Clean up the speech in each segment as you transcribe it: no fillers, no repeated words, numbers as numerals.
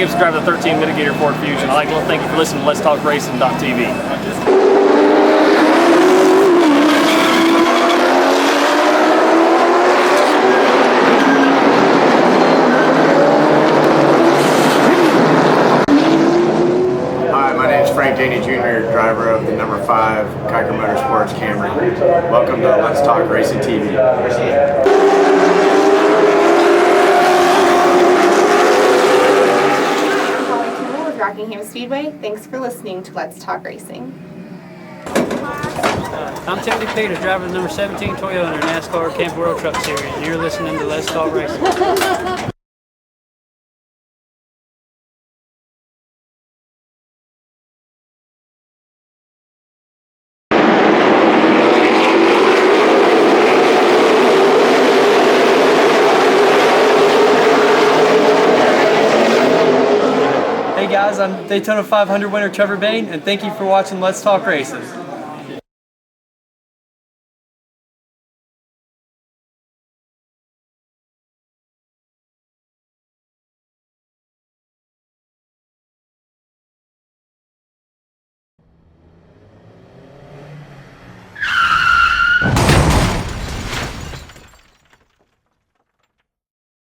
Gibson, driver of the 13 Mitigator Ford Fusion. I'd like to thank you for listening to Let's Talk Racing.tv. Jr., driver of the number 5 Kiker Motorsports Camry. Welcome to Let's Talk Racing TV. With Rockingham Speedway. Thanks for listening to Let's Talk Racing. I'm Terri O'Connell, driver of the number 17 Toyota Nascar Camp World Truck Series, and you're listening to Let's Talk Racing. Hey guys, I'm Daytona 500 winner Trevor Bain, and thank you for watching Let's Talk Racing.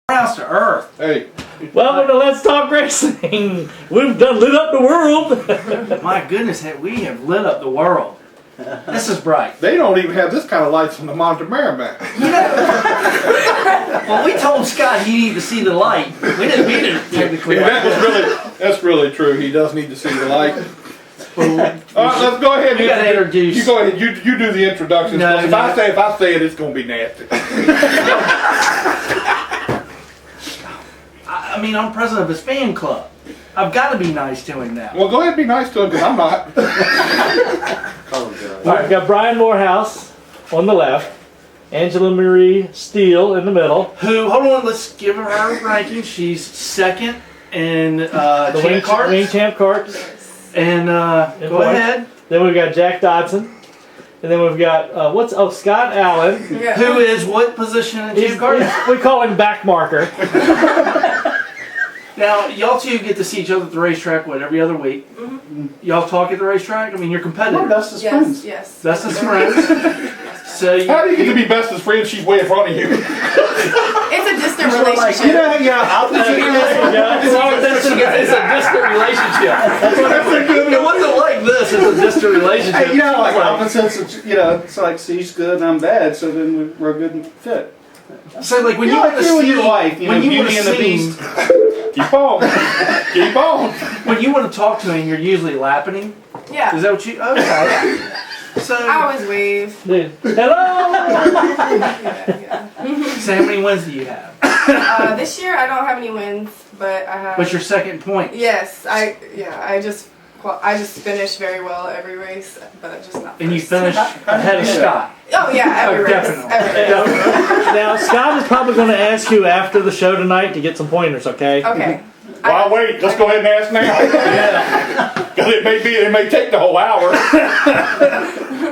Morehouse to Earth. Hey. Welcome to Let's Talk Racing. We've done lit up the world. My goodness, we have lit up the world. This is bright. They don't even have this kind of lights on the Monte Merrimack. Well, we told Scott he needed to see the light. We didn't mean it technically. That's really true. He does need to see the light. All right, let's go ahead. You got to introduce. You go ahead. You do the introductions. No, if I say it, it's going to be nasty. I mean, I'm president of his fan club. I've got to be nice to him now. Well, go ahead and be nice to him, because I'm not. All right, we've got Brian Morehouse on the left, Angelamarie Steele in the middle. Who? Hold on. Let's give her her ranking. She's second in The Racing Champ Kart. And go ahead. Then we've got Jack Dodson. And then we've got, Scott Allen. Yeah. Who is what position in Champ Kart? We call him back marker. Now, y'all two get to see each other at the racetrack, every other week? Mm-hmm. Y'all talk at the racetrack? I mean, you're competitive. Best as friends. Yes. Best as friends. So how do you get to be best as friends? She's way in front of you. It's a distant relationship. It's a distant relationship. It wasn't like this. It's a distant relationship. Hey, like opposites. It's like she's good and I'm bad, so then we're a good fit. So, like when you want to see your wife, when you Beauty and the Beast. Keep on. Keep on. When you want to talk to him, you're usually lapping him. Yeah. Is that what you? Okay. So I always wave. Hello. So how many wins do you have? This year I don't have any wins, but I have. What's your second point? Yes, I just finish very well every race, but just not. And you finish ahead of Scott. Oh yeah, every race. Definitely. Every race. Now, Scott is probably going to ask you after the show tonight to get some pointers, okay? Okay. Well, wait. Let's go ahead and ask now. Yeah. Because it may take the whole hour.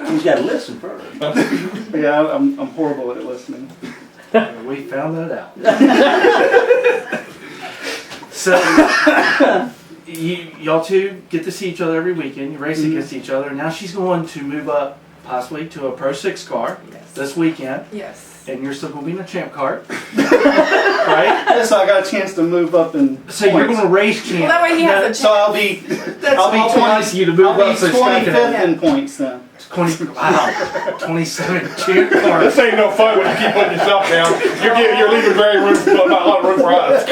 He's got to listen first. Yeah, I'm horrible at listening. We found that out. So, y'all two get to see each other every weekend. You race against each other. Now she's going to move up possibly to a Pro 6 car this weekend. Yes. And you're still going to be in a Champ Kart. Right? Yeah, so I got a chance to move up in So you're going to race Champ. Well, that way he has a chance. So I'll be 20 you to move up so 25th in points then. 27 Champ Kart. This ain't no fun when you keep putting yourself down. You're leaving very room, not a lot of room for us.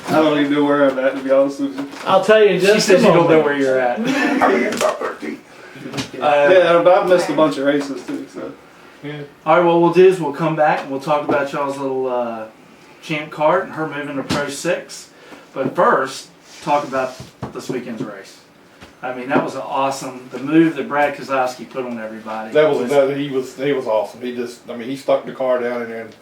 I don't even know where I'm at, to be honest with you. I'll tell you in just She says a you don't moment. know where you're at. About 13. Yeah, but I've missed a bunch of races too, so. All right, what we'll do is we'll come back and we'll talk about y'all's little Champ Kart and her moving to Pro 6. But first, talk about this weekend's race. I mean, that was awesome. The move that Brad Kozlowski put on everybody. He was awesome. He stuck the car down in there and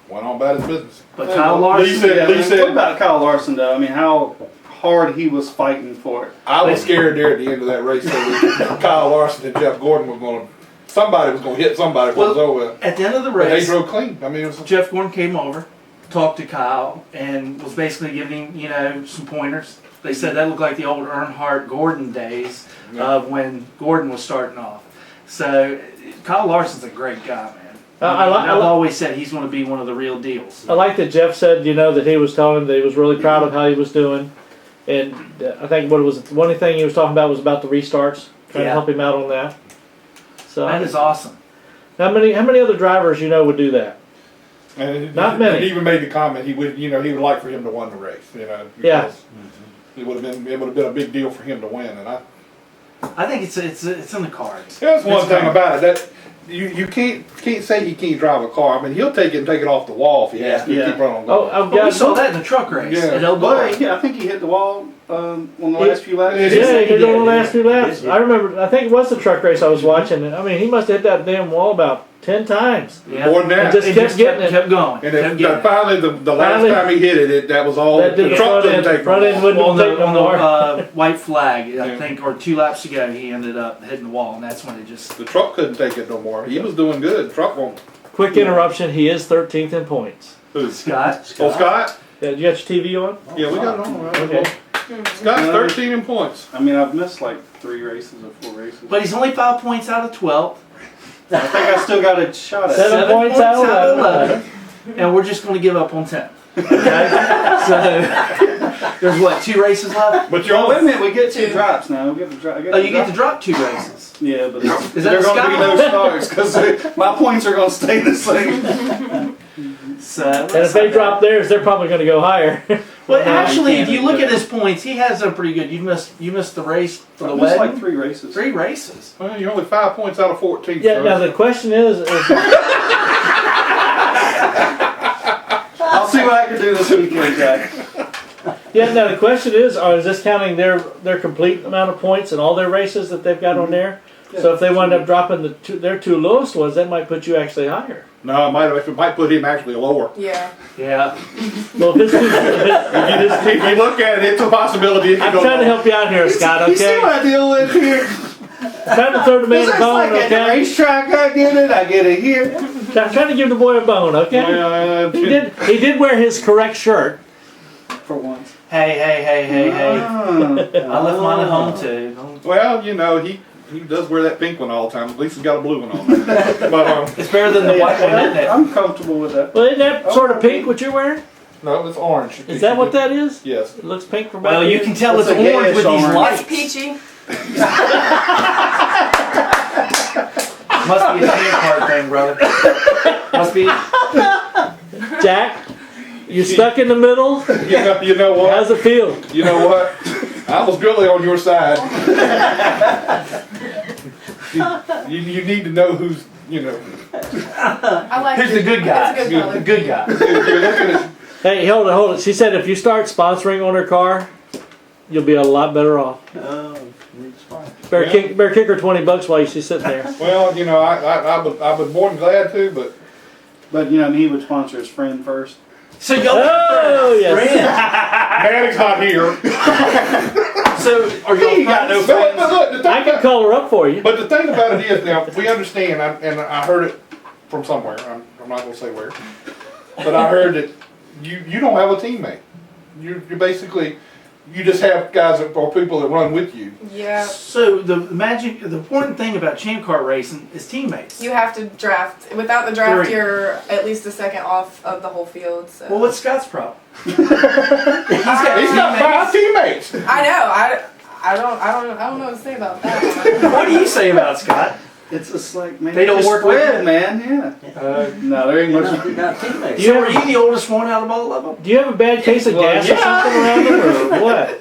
went on about his business. But Kyle Larson. What about Kyle Larson though? I mean, how hard he was fighting for it. I was scared there at the end of that race that Kyle Larson and Jeff Gordon were going to. Somebody was going to hit somebody before it was over. At the end of the But they race, drove clean. I mean, Jeff Gordon came over talked to Kyle and was basically giving him, you know, some pointers. They said that looked like the old Earnhardt Gordon days of when Gordon was starting off. So Kyle Larson's a great guy, man. I've always said he's going to be one of the real deals. I like that Jeff said, you know, that he was telling him that he was really proud of how he was doing. And I think what it was, one thing he was talking about was about the restarts, trying to help him out on that. So That is awesome. How many other drivers you know would do that? And Not many. He even made the comment he would like for him to win the race. You know, Yeah. it would have been a big deal for him to win, and I think it's in the cards. That's one thing about it that you can't say he can't drive a car. I mean, he'll take it off the wall if he has to keep running. Well, we saw that in the truck race. Yeah. I think he hit the wall on the last few laps. Yeah, he hit on the last few laps. I remember, I think it was the truck race I was watching. And I mean, he must have hit that damn wall about 10 times. Yeah. More than that. And just kept getting it. Kept going. And then finally, the last time he hit it, that was all. That did the truck didn't take front end wouldn't On take no more. the white flag, I think, or 2 laps ago, he ended up hitting the wall, and that's when it just. The truck couldn't take it no more. He was doing good. The truck won't. Quick interruption. He is 13th in points. Who? Scott. Oh, Scott? Yeah, you got your TV on? Yeah, we got it on. Right? Okay. Scott's 13 in points. I mean, I've missed like 3 races or 4 races. But he's only 5 points out of 12. I think I still got a shot at 7 it. points out of 11. And we're just going to give up on 10. Okay? So, there's what, 2 races left? But you're Oh, only. wait a minute, we get 2 drops now. We get to drop. Oh, you get to drop 2 races. Yeah, but Is there are that going to be no Scott? stars because my points are going to stay the same. So, And if they drop theirs, they're probably going to go higher. well, No, actually, you if you can't. look at his points, he has them pretty good. You missed the race for the I missed wedding. like 3 races. 3 races. Well, you're only 5 points out of 14. Yeah, now the question is I'll see what I can do this weekend, Jack. yeah, now the question is this counting their complete amount of points in all their races that they've got on there? So if they wind up dropping their 2 lowest ones, that might put you actually higher. No, it might put him actually lower. Yeah. Yeah. Well, if If you look at it, it's a possibility. It I'm could go trying to lower. help you out here, Scott, You see okay? what I deal with here? Trying to throw the man It's a just bone, like at the okay? racetrack, I get it here. I'm trying to give the boy a bone, okay? He did wear his correct shirt. For once. Hey. I left mine at home too. Well, you know, he does wear that pink one all the time. At least he's got a blue one on. But It's better than the white one, isn't it? I'm comfortable with that. Well, isn't that sort of pink what you're wearing? no, it's orange. Is that what that is? Yes. It looks pink from Well, back you here. can tell it's It's a orange with gayish these orange. lights. It's peachy. Must be a Champ Kart thing, brother. Must be. Jack, you stuck in the middle? You know what? How's it feel? You know what? I was really on your side. you need to know who's, you know. I like Who's it. the good guy? It's a good color. The good guy. You're looking at. Hey, hold it. She said if you start sponsoring on her car, you'll be a lot better off. Better kick her $20 while she's sitting there. Well, you know, I was more than glad to, But, you know, he would sponsor his friend first. So y'all. Oh, yes. Maddie's not here. So are y'all friends? But look, the thing I can call her up for you. But the thing about it is, now we understand, and I heard it from somewhere. I'm not going to say where, but I heard that you don't have a teammate. You're basically you just have guys or people that run with you. Yeah. So the important thing about Champ Kart racing is teammates. You have to draft. Without the draft, 3. you're at least a second off of the whole field. So. Well, what's Scott's problem? He's got 5 teammates. I know. I don't know what to say about that. What do you say about it, Scott? It's just like, man, They don't just work with spread, you? man, yeah. No, there ain't much. So are you the oldest one out of all of them? Do you have a bad case of gas or something around them, or what?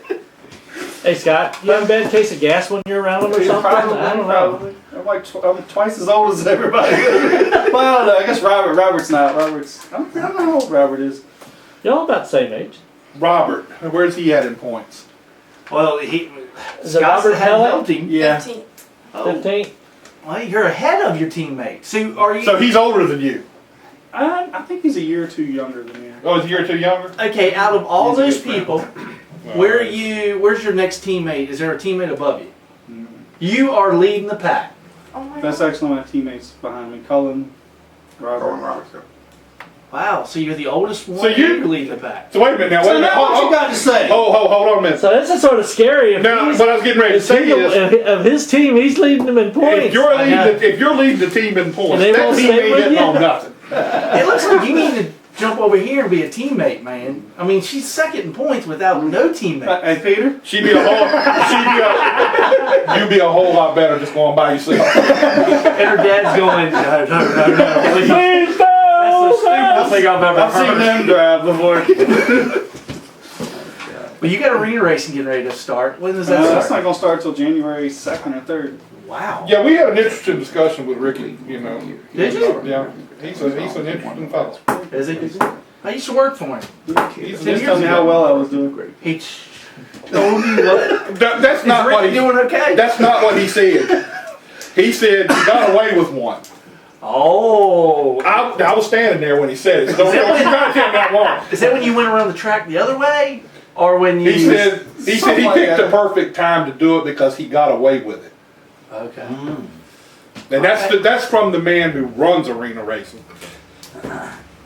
Hey, Scott, do you have a bad case of gas when you're around them or something? I don't know. Probably. I'm twice as old as everybody. Well, I don't know. I guess Robert's not. I don't know how old Robert is. Y'all about the same age. Robert, where's he at in points? Well, Is it Scott's Robert had Hellett? helped him. Yeah. 15. Oh, 15? well, you're ahead of your teammate. So are you? So he's older than you. I think he's a year or 2 younger than me. Oh, he's a year or 2 younger. Okay, out of all He's a those good friend. people, where are you? Where's your next teammate? Is there a teammate above you? You are leading the pack. Oh my That's God. actually my teammates behind me. Cullen, Robert. Wow, so you're the oldest one So and you- you're leading the pack. So wait a minute now. Wait a So minute. now what you got to say? Hold on a minute. So this is sort of scary. If Now, he's, what I was getting ready to if say he- is, of his team, he's leading them in points. if you're leading the team in points, And they that won't team stay ain't with getting you? on nothing. It looks like you need to jump over here and be a teammate, man. I mean, she's second in points without no teammate. Hey, Peter. You'd be a whole lot better just going by yourself. And her dad's going, no, please. Please, That's the stupidest thing I've ever I've seen heard. them drive before. Well, you got arena racing getting ready to start. When does that That's start? not going to start till January 2nd or 3rd. Wow. Yeah, we had an interesting discussion with Ricky. You know. Did you? Yeah. He's an interesting fellow. Is he? I used to work for him. He's Just tell me how well I was doing. Great. He told me what. That's not Is what Ricky he. doing okay? That's not what he said. He said he got away with one. Oh. I was standing there when he said it. So don't you try to tell me that wrong. Is that when you went around the track the other way? Or when you. He said he Something like picked that. the perfect time to do it because he got away with it. Okay. And that's from the man who runs arena racing.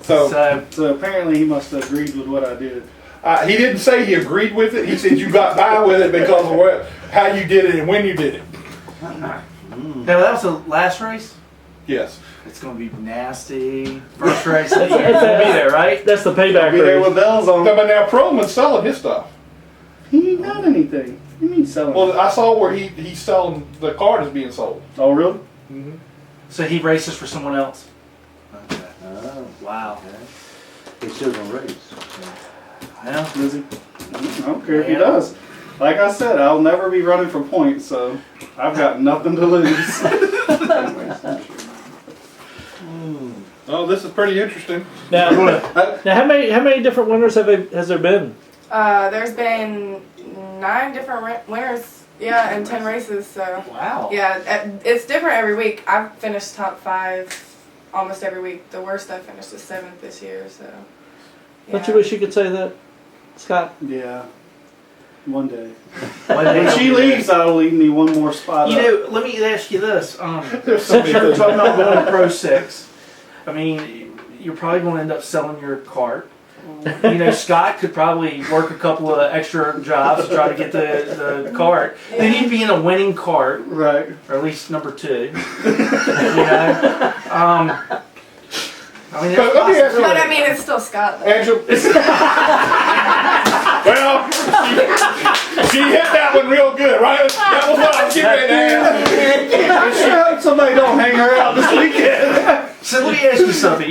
So So apparently he must have agreed with what I did. he didn't say he agreed with it. He said you got by with it because of how you did it and when you did it. Now, that was the last race? Yes. It's going to be nasty. First race. It's going to be there, right? That's the payback Be there race. with bells on. But now Perlman's selling his stuff. He ain't got anything. What do you mean selling? Well, I saw where he's selling the card is being sold. Oh, really? So he races for someone else? Okay. Oh, Wow. he's still gonna race. Well, Does he? I don't care if he does. Like I said, I'll never be running for points, so I've got nothing to lose. Oh, this is pretty interesting. Now, how many different winners has there been? There's been 9 different winners, yeah, and 10 races. So wow. yeah, it's different every week. I've finished top 5 almost every week. The worst I finished is 7th this year. So yeah. Don't you wish you could say that, Scott? Yeah. One day. One day When she he'll be there. leaves, that'll leave me one more spot You up. know, let me ask you this. There's so many You're things. talking about going to Pro 6. I mean, you're probably going to end up selling your cart. You know, Scott could probably work a couple of extra jobs to try to get the cart. Then you'd be in a winning cart, Right. or at least number 2. You know, I mean, But let me ask you- But I mean, it's still Scott. Though. Angel. Well, she hit that one real good, right? That was what I was getting ready to ask. I sure hope somebody don't hang her out this weekend. so let me ask you something.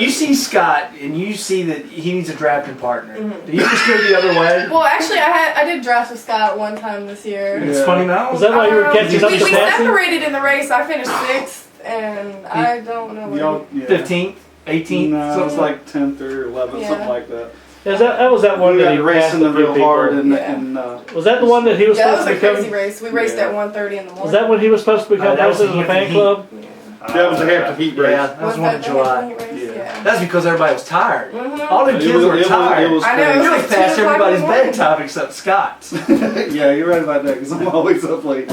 You see Scott, and you see that he needs a drafting partner. Do you just go the other way? Well, actually, I did draft with Scott one time this year. It's funny now. Was that why you were catching up We to Nancy? separated in the race. I finished 6th, and I don't know where. Y'all, yeah. 15th, 18th. No, it's like 10th or 11th, Yeah. something like that. That was that one We that got he racing passed the a few real people. hard, and, Yeah. Was that the one that he was Yeah, that supposed was to a crazy become? race. We raced Yeah. at 1:30 in the morning. Was that when he was supposed to become that was president of the the fan heat. club? That was a half the heat race. Yeah, that was one in that July. the heat race? Yeah. That's because everybody was tired. Mhm. All the kids were tired. It was I know, crazy. it Really was like past 2 o'clock in the everybody's morning. bedtime except Scott's. Yeah, you're right about that, because I'm always up late.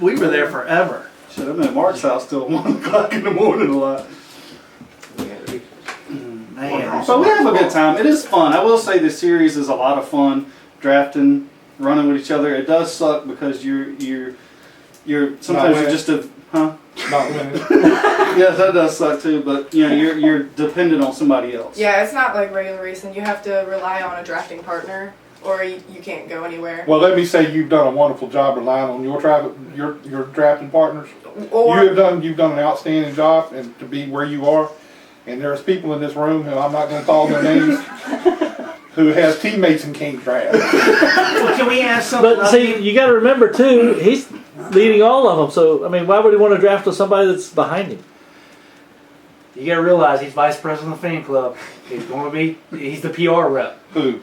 We were there forever. Shit, I'm at Mark's house till 1 o'clock in the morning a lot. Man. So we have a good time. It is fun. I will say this series is a lot of fun. Drafting, running with each other. It does suck because you're sometimes you're winning. just a huh. Not winning. Yeah, that does suck too. But you know you're dependent on somebody else. Yeah, it's not like regular racing. You have to rely on a drafting partner, or you can't go anywhere. Well, let me say you've done a wonderful job relying on your drafting partners. Or You've done an outstanding job and to be where you are. And there's people in this room who I'm not going to call their names who has teammates and can't draft. Well, can we ask something? But see, you got to remember too, he's leading all of them. So I mean, why would he want to draft with somebody that's behind him? You gotta realize he's vice president of the fan club. He's the PR rep. Who?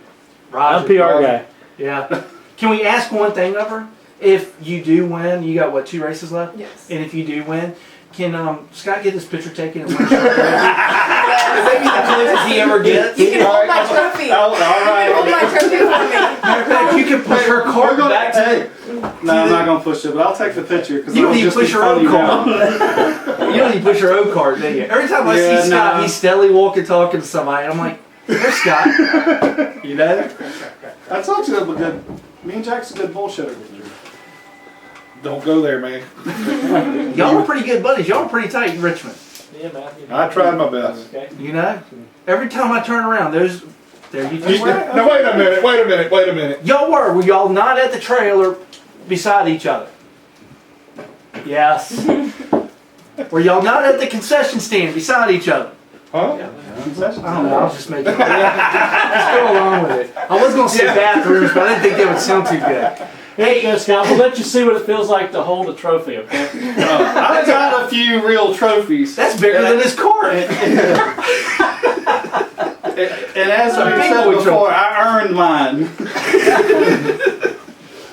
Roger. I'm PR guy. Yeah. Can we ask one thing of her? If you do win, you got what, 2 races left? yes. And if you do win, Can Scott get his picture taken? And maybe the closest he ever gets. You can hold my trophy. All You can right. hold my trophy for me. Matter of fact, you can push her card back to. Hey, no, I'm not gonna push it, but I'll take the picture because You don't it'll need to just be push your funny own now. card. You don't need to push your own card, do you? Every time I Yeah, see Scott, no. he's steadily walking, talking to somebody. I'm like, there's Scott. You know? I told you that was good. Me and Jack's a good bullshitter. Don't go there, man. Y'all are pretty good buddies. Y'all are pretty tight in Richmond. Yeah, Matthew. I tried my best. Okay. You know? Every time I turn around, there you two. Now wait a minute. Y'all were y'all not at the trailer beside each other? Yes. Were y'all not at the concession stand beside each other? Huh? I don't know, I was just making just go along with it. I was going to say bathrooms, but I didn't think that would sound too good. Here you go, Scott. We'll let you see what it feels like to hold a trophy, okay? I've got a few real trophies. That's bigger than his court. And as we said before, I earned mine.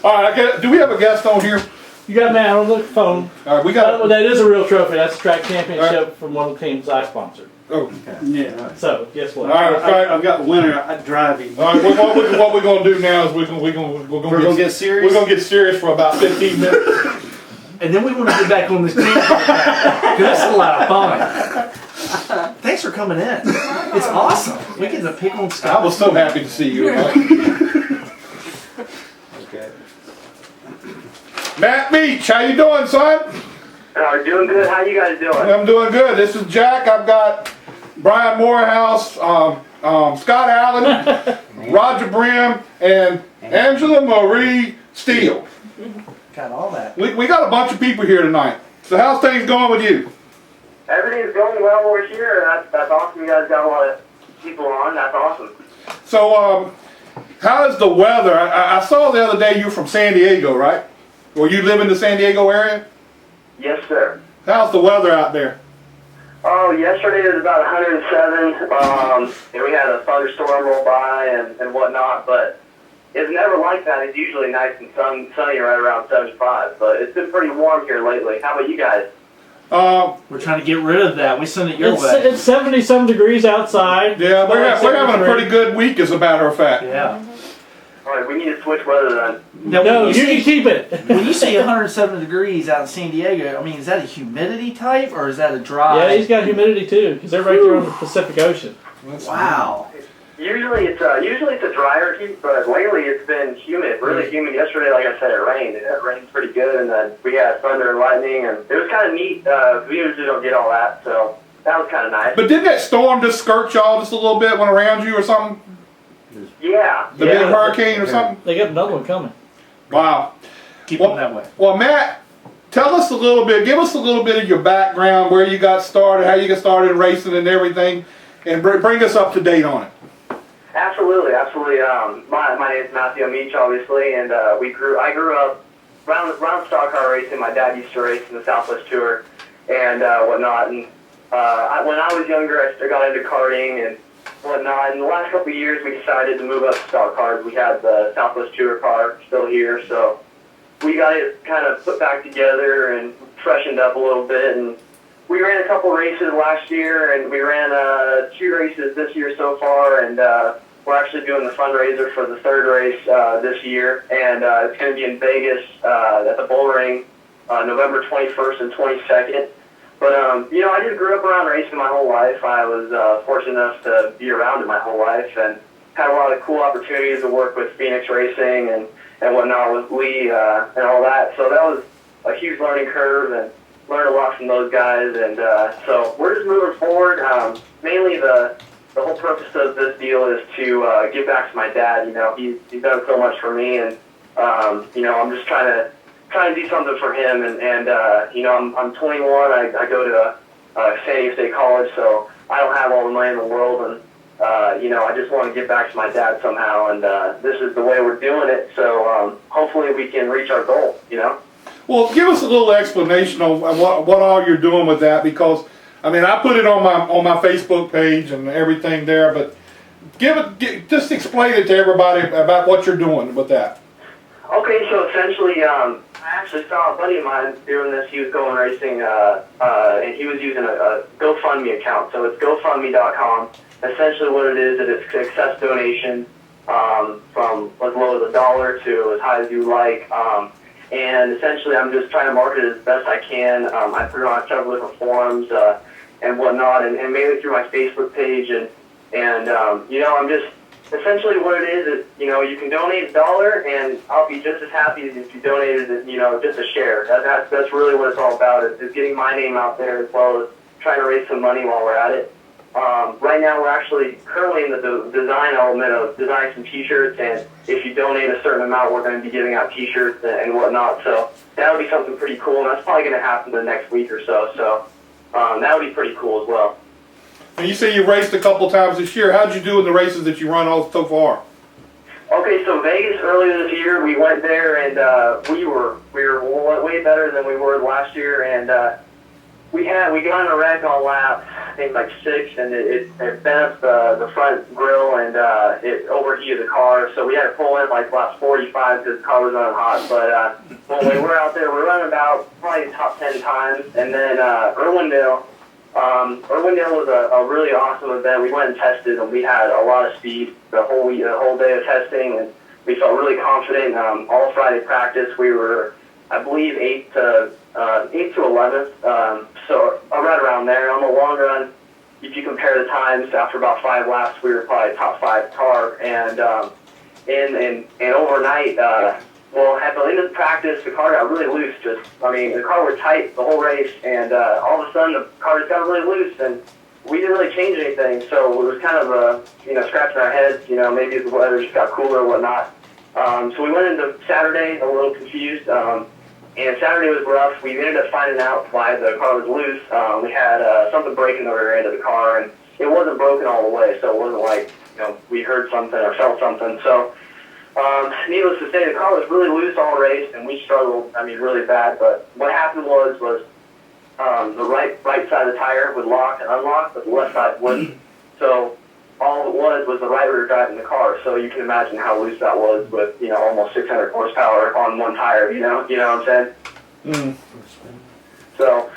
All right, do we have a guest on here? You got man on the phone. All right, we got. That is a real trophy. That's a track championship from one of the teams I sponsored. Oh, Yeah. So, guess what? all right. I've got the winner. I drive him. All right, what we're gonna do now is we're gonna get serious. We're gonna get serious for about 15 minutes. And then we want to get back on this team because that's a lot of fun. Thanks for coming in. It's awesome. We get to pick on I Scott. was so happy to see you. Okay. Matt Meech, how you doing, son? Doing good. How you guys doing? I'm doing good. This is Jack. I've got Brian Morehouse, Scott Allen, Roger Brehm, and Angelamarie Steele. Got all that. We got a bunch of people here tonight. So how's things going with you? Everything's going well over here. That's awesome. You guys got a lot of people on. That's awesome. So, how is the weather? I saw the other day you're from San Diego, right? Or you live in the San Diego area? Yes, sir. How's the weather out there? Oh, yesterday it was about 107. And we had a thunderstorm roll by and whatnot, but it's never like that. It's usually nice and sunny right around 75. But it's been pretty warm here lately. How about you guys? We're trying to get rid of that. We send it your way. It's 70-some degrees outside. Yeah, we're having a pretty good week, as a matter of fact. Yeah. All right, we need to switch weather then. Now, No, when you can keep it. When you say 107 degrees out in San Diego, I mean, is that a humidity type or is that a dry? Yeah, he's got humidity too, because they're right there on the Pacific Ocean. Wow. Usually it's a drier heat, but lately it's been humid, really humid. Yesterday, like I said, it rained. It rained pretty good, and then we had thunder and lightning, and it was kind of neat. We usually don't get all that, so that was kind of nice. But didn't that storm just skirt y'all just a little bit, went around you or something? Yeah. The big hurricane or something? They got another one coming. Wow. Keep them that way. Well, Matt, tell us a little bit, give us a little bit of your background, where you got started, how you got started racing and everything, and bring us up to date on it. Absolutely. My name is Matthew Meech, obviously, and I grew up around stock car racing. My dad used to race in the Southwest Tour and whatnot. And when I was younger, I got into karting and whatnot. In the last couple of years, we decided to move up to stock cars. We had the Southwest Tour car still here, so we got it kind of put back together and freshened up a little bit. And we ran a couple races last year, and we ran 2 races this year so far, and we're actually doing the fundraiser for the 3rd race this year, and it's going to be in Vegas at the Bull Ring November 21st and 22nd. But, I just grew up around racing my whole life. I was fortunate enough to be around it my whole life and had a lot of cool opportunities to work with Phoenix Racing and whatnot with Lee and all that. So that was a huge learning curve and learned a lot from those guys. And so we're just moving forward. Mainly the whole purpose of this deal is to give back to my dad. He's done so much for me, and I'm just trying to do something for him. And I'm 21. I go to San Diego State College, so I don't have all the money in the world, and I just want to give back to my dad somehow. And this is the way we're doing it. So hopefully we can reach our goal. Well, give us a little explanation of what all you're doing with that, because I put it on my Facebook page and everything there, but just explain it to everybody about what you're doing with that. Okay, so essentially, I actually saw a buddy of mine doing this. He was going racing, and he was using a GoFundMe account. So it's GoFundMe.com. Essentially what it is it accepts donations from as low as $1 to as high as you like. And essentially I'm just trying to market it as best I can. I put it on several different forums and whatnot, and mainly through my Facebook page. And I'm just, essentially what it is, you can donate $1 and I'll be just as happy as if you donated, just a share. That's really what it's all about, is getting my name out there as well as trying to raise some money while we're at it. Right now we're actually currently in the design element of designing some t-shirts, and if you donate a certain amount, we're going to be giving out t-shirts and whatnot. So that'll be something pretty cool, and that's probably going to happen the next week or so. So that'll be pretty cool as well. And you say you raced a couple times this year. How'd you do in the races that you run all so far? Okay, so Vegas earlier this year, we went there and we were way better than we were last year, and we got in a wreck on lap, I think like 6, and it bent up the front grill, and it overheated the car, so we had to pull in like lap 45 because the car was running hot. But when we were out there, we were running about probably top 10 times, and then Irwindale was a really awesome event. We went and tested, and we had a lot of speed the whole day of testing, and we felt really confident. All Friday practice, we were, I believe, 8 to 11th, so right around there. On the long run, if you compare the times, after about 5 laps, we were probably top 5 car, and overnight, at the end of the practice, the car got really loose. The car was tight the whole race, and all of a sudden the car just got really loose, and we didn't really change anything. So it was kind of scratching our heads. Maybe the weather just got cooler or whatnot. So we went into Saturday a little confused, and Saturday was rough. We ended up finding out why the car was loose. We had something breaking the rear end of the car, and it wasn't broken all the way, so it wasn't like we heard something or felt something. So. Needless to say, the car was really loose all race, and we struggled, really bad. But what happened was the right side of the tire would lock and unlock, but the left side wouldn't. So all it was the right rear drive in the car. So you can imagine how loose that was with, almost 600 horsepower on one tire, you know what I'm saying? Mm. So,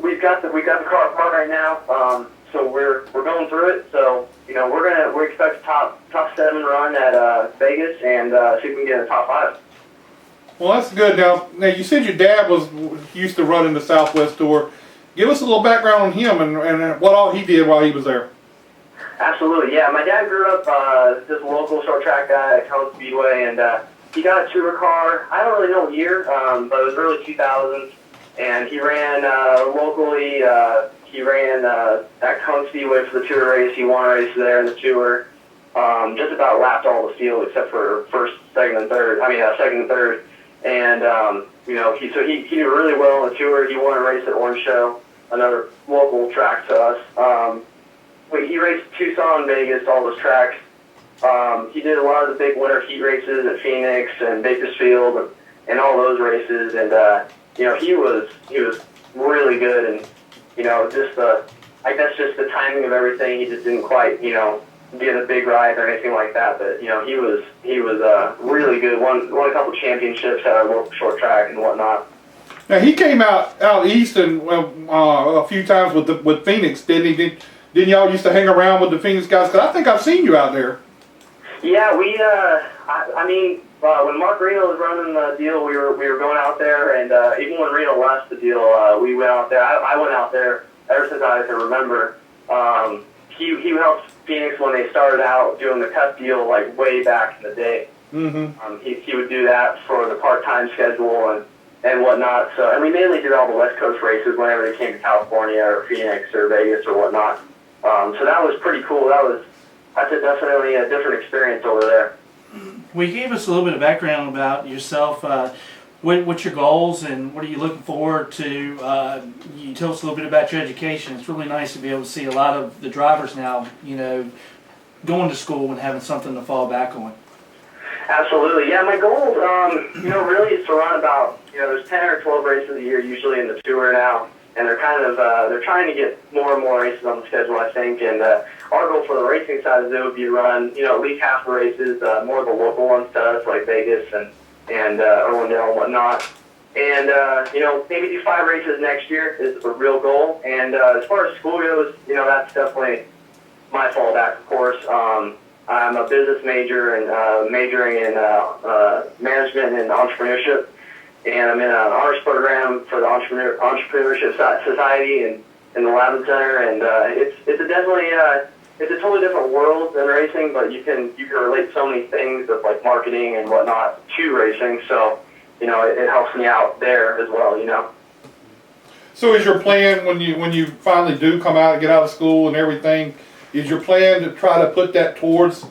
we've got the car apart right now. So we're going through it. So, we expect a top 7 run at Vegas, and see if we can get in the top 5. Well, that's good. Now you said your dad used to run in the Southwest Tour. Give us a little background on him and what all he did while he was there. Absolutely, yeah. My dad grew up just a local short track guy at Cone Speedway, and he got a tour car. I don't really know the year, but it was early 2000s, and he ran locally. He ran at Cone Speedway for the tour race. He won a race there in the tour. Just about lapped all the field except for second and third. And he did really well in the tour. He won a race at Orange Show, another local track to us. He raced Tucson, Vegas, all those tracks. He did a lot of the big winter heat races at Phoenix and Bakersfield and all those races. And he was really good. And I guess just the timing of everything, he just didn't quite, get a big ride or anything like that. But, he was really good. Won a couple championships at our local short track and whatnot. Now, he came out east and a few times with Phoenix, didn't he? Didn't y'all used to hang around with the Phoenix guys? Because I think I've seen you out there. Yeah, when Mark Reno was running the deal, we were going out there, and even when Reno left the deal, we went out there. I went out there ever since I can remember. He helped Phoenix when they started out doing the Cup deal, like way back in the day. Mm-hmm. He would do that for the part-time schedule and whatnot. So, and we mainly did all the West Coast races whenever they came to California or Phoenix or Vegas or whatnot. So that was pretty cool. That's definitely a different experience over there. Well, you gave us a little bit of background about yourself. What's your goals and what are you looking forward to? You tell us a little bit about your education. It's really nice to be able to see a lot of the drivers now, going to school and having something to fall back on. Absolutely. Yeah, my goals, really is to run about, there's 10 or 12 races a year usually in the tour now. And they're kind of, they're trying to get more and more races on the schedule, I think. And our goal for the racing side of it would be to run, at least half the races, more of the local ones to us, like Vegas and Irwindale and whatnot. And, maybe do 5 races next year is a real goal. And as far as school goes, that's definitely my fallback, of course. I'm a business major and majoring in management and entrepreneurship. And I'm in an honors program for the Entrepreneurship Society and in the Lavin Center. And it's definitely it's a totally different world than racing, but you can relate so many things of like marketing and whatnot to racing. So, it helps me out there as well, So is your plan when you finally do come out and get out of school and everything, is your plan to try to put that towards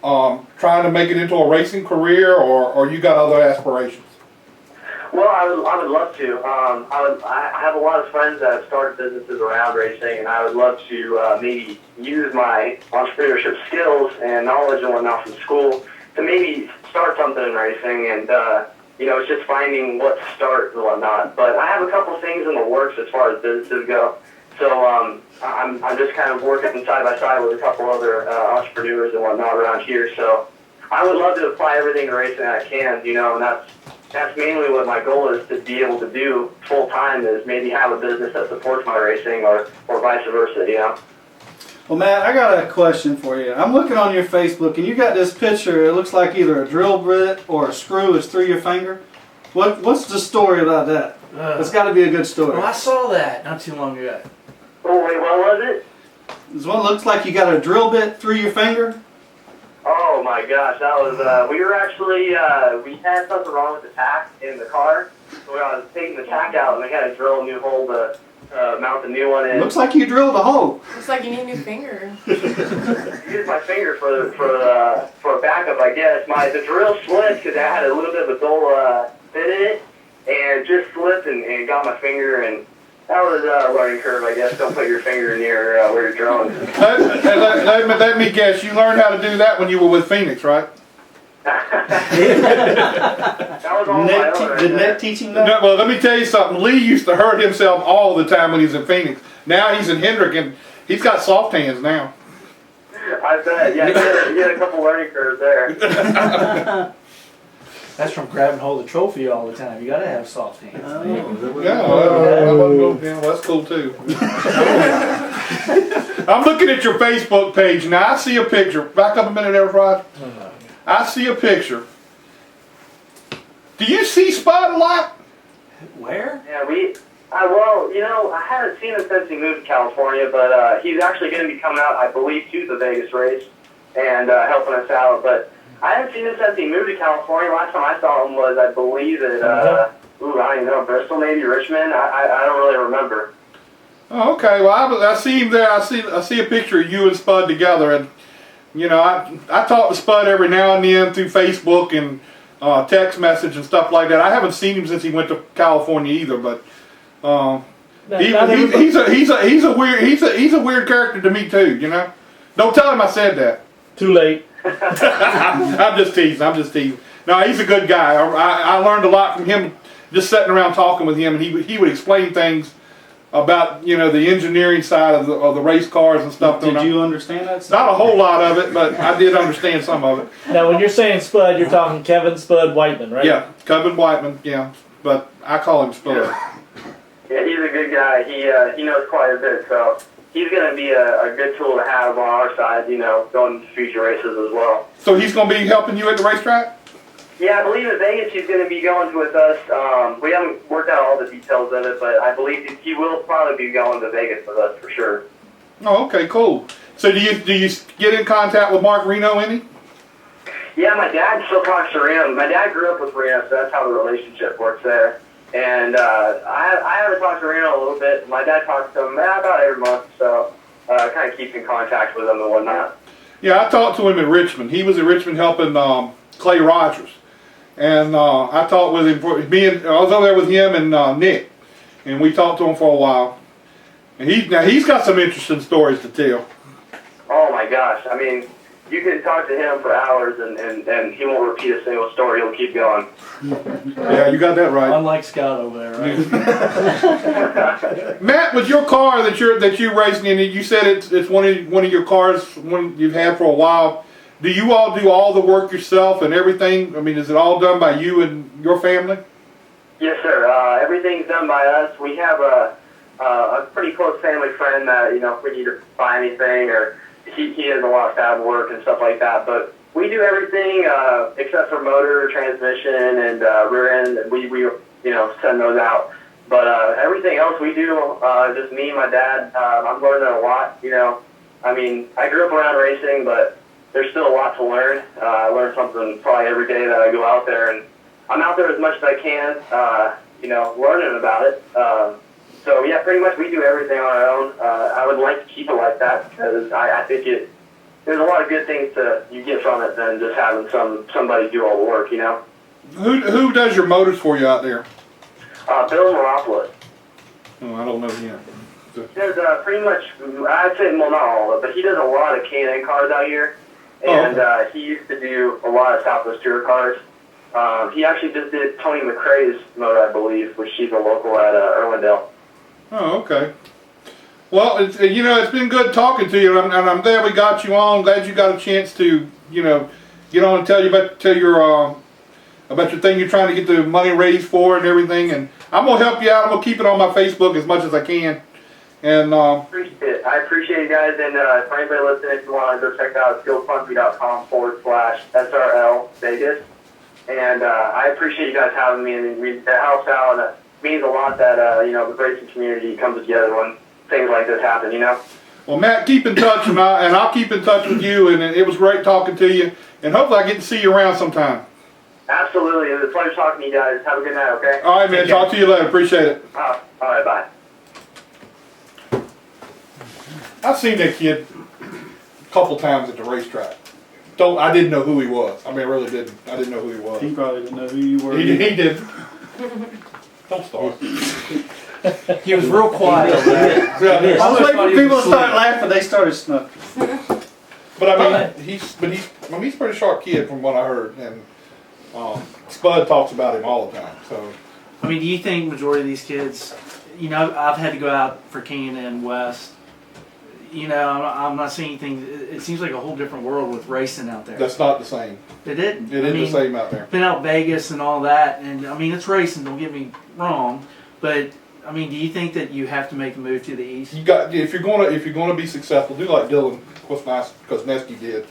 trying to make it into a racing career, or you got other aspirations? Well, I would love to. I have a lot of friends that have started businesses around racing, and I would love to maybe use my entrepreneurship skills and knowledge and whatnot from school to maybe start something in racing. And it's just finding what to start and whatnot. But I have a couple things in the works as far as businesses go. So I'm just kind of working side by side with a couple other entrepreneurs and whatnot around here. So I would love to apply everything to racing I can, and that's mainly what my goal is to be able to do full time, is maybe have a business that supports my racing or vice versa, Well, Matt, I got a question for you. I'm looking on your Facebook, and you got this picture. It looks like either a drill bit or a screw is through your finger. What's the story about that? It's got to be a good story. Well, I saw that not too long ago. Oh, wait, what was it? This one looks like you got a drill bit through your finger. Oh my gosh, that was, we were actually, we had something wrong with the tack in the car. So I was taking the tack out and we had to drill a new hole to mount the new one in. Looks like you drilled a hole. Looks like you need a new finger. Used my finger for a backup, I guess. The drill slipped because it had a little bit of a dull bit in it, and just slipped and got my finger, and that was a learning curve, I guess. Don't put your finger near where you're drilling. Let me guess, you learned how to do that when you were with Phoenix, right? That was all my own. Did Nick teach him that? No, well, let me tell you something. Lee used to hurt himself all the time when he was in Phoenix. Now he's in Hendrick, and he's got soft hands now. I bet. Yeah, you had a couple learning curves there. That's from grabbing hold of the trophy all the time. You got to have soft hands. Yeah, that's cool too. I'm looking at your Facebook page now. I see a picture. Back up a minute there, Rod. I see a picture. Do you see Spud a lot? Where? Yeah, I haven't seen him since he moved to California, but he's actually going to be coming out, I believe, to the Vegas race and helping us out. But I haven't seen him since he moved to California. Last time I saw him was, I believe, at, I don't even know, Bristol, maybe Richmond. I don't really remember. Oh, okay. Well, I see him there. I see a picture of you and Spud together, and I talk to Spud every now and then through Facebook and text message and stuff like that. I haven't seen him since he went to California either, but he's a weird character to me too. Don't tell him I said that. Too late. I'm just teasing. No, he's a good guy. I learned a lot from him just sitting around talking with him, and he would explain things about the engineering side of the race cars and stuff. Did you understand that? Not a whole lot of it, but I did understand some of it. Now, when you're saying Spud, you're talking Kevin Spud Whiteman, right? Yeah, Kevin Whiteman. Yeah, but I call him Spud. Yeah, he's a good guy. He knows quite a bit, so he's going to be a good tool to have on our side, going to future races as well. So he's going to be helping you at the racetrack? Yeah, I believe in Vegas he's going to be going with us. We haven't worked out all the details of it, but I believe he will probably be going to Vegas with us for sure. Oh, okay, cool. So do you get in contact with Mark Reno any? Yeah, my dad still talks to Reno. My dad grew up with Reno, so that's how the relationship works there. And I haven't talked to Reno a little bit. My dad talks to him about every month, so kind of keeps in contact with him and whatnot. Yeah, I talked to him in Richmond. He was in Richmond helping Clay Rogers. And I talked with him. I was over there with him and Nick, and we talked to him for a while. And he's got some interesting stories to tell. Oh my gosh! I mean, you can talk to him for hours, and he won't repeat a single story. He'll keep going. Yeah, you got that right. Unlike Scott over there, right? Matt, with your car that you're racing in, you said it's one of your cars, one you've had for a while. Do you all do all the work yourself and everything? I mean, is it all done by you and your family? Yes, sir. everything's done by us. We have a pretty close family friend that, if we need to buy anything, or he does a lot of fab work and stuff like that. But we do everything except for motor, transmission, and rear end. We send those out. But everything else we do, just me and my dad. I'm learning a lot. I grew up around racing, but there's still a lot to learn. I learn something probably every day that I go out there, and I'm out there as much as I can, learning about it. So yeah, pretty much we do everything on our own. I would like to keep it like that because I think there's a lot of good things you get from it than just having somebody do all the work. Who does your motors for you out there? Bill Morehouse. Oh, I don't know him. He does pretty much, I'd say, well, not all of it, but he does a lot of K&N cars out here. And he used to do a lot of Southwest Tour cars. He actually just did Tony McRae's motor, I believe, which she's a local at Irwindale. Oh, okay. Well, it's been good talking to you, and I'm glad we got you on. Glad you got a chance to, get on and tell your about your thing you're trying to get the money raised for and everything. And I'm gonna help you out. I'm gonna keep it on my Facebook as much as I can. And appreciate it. I appreciate you guys. And for anybody listening, if you want to go check out skillsfunky.com/SRL Vegas. And I appreciate you guys having me, and it helps out, and it means a lot that the racing community comes together when things like this happen. Well, Matt, keep in touch, and I'll keep in touch with you. And it was great talking to you, and hopefully I get to see you around sometime. Absolutely, it was a pleasure talking to you guys. Have a good night. Okay. All right, man. Talk to you later. Appreciate it. All right, bye. I've seen that kid a couple times at the racetrack. I didn't know who he was. I really didn't. I didn't know who he was. He probably didn't know who you were. He did. Don't start. He was real quiet. I was waiting for people to start laughing. They started snuffling. But he's a pretty sharp kid from what I heard, and Spud talks about him all the time. So, do you think majority of these kids? I've had to go out for K&N West. I'm not seeing anything. It seems like a whole different world with racing out there. That's not the same. It isn't. It isn't the same out there. Been out Vegas and all that, and it's racing. Don't get me wrong, but do you think that you have to make a move to the east? You got if you're gonna be successful, do like Dylan. What's nice because Nesky did.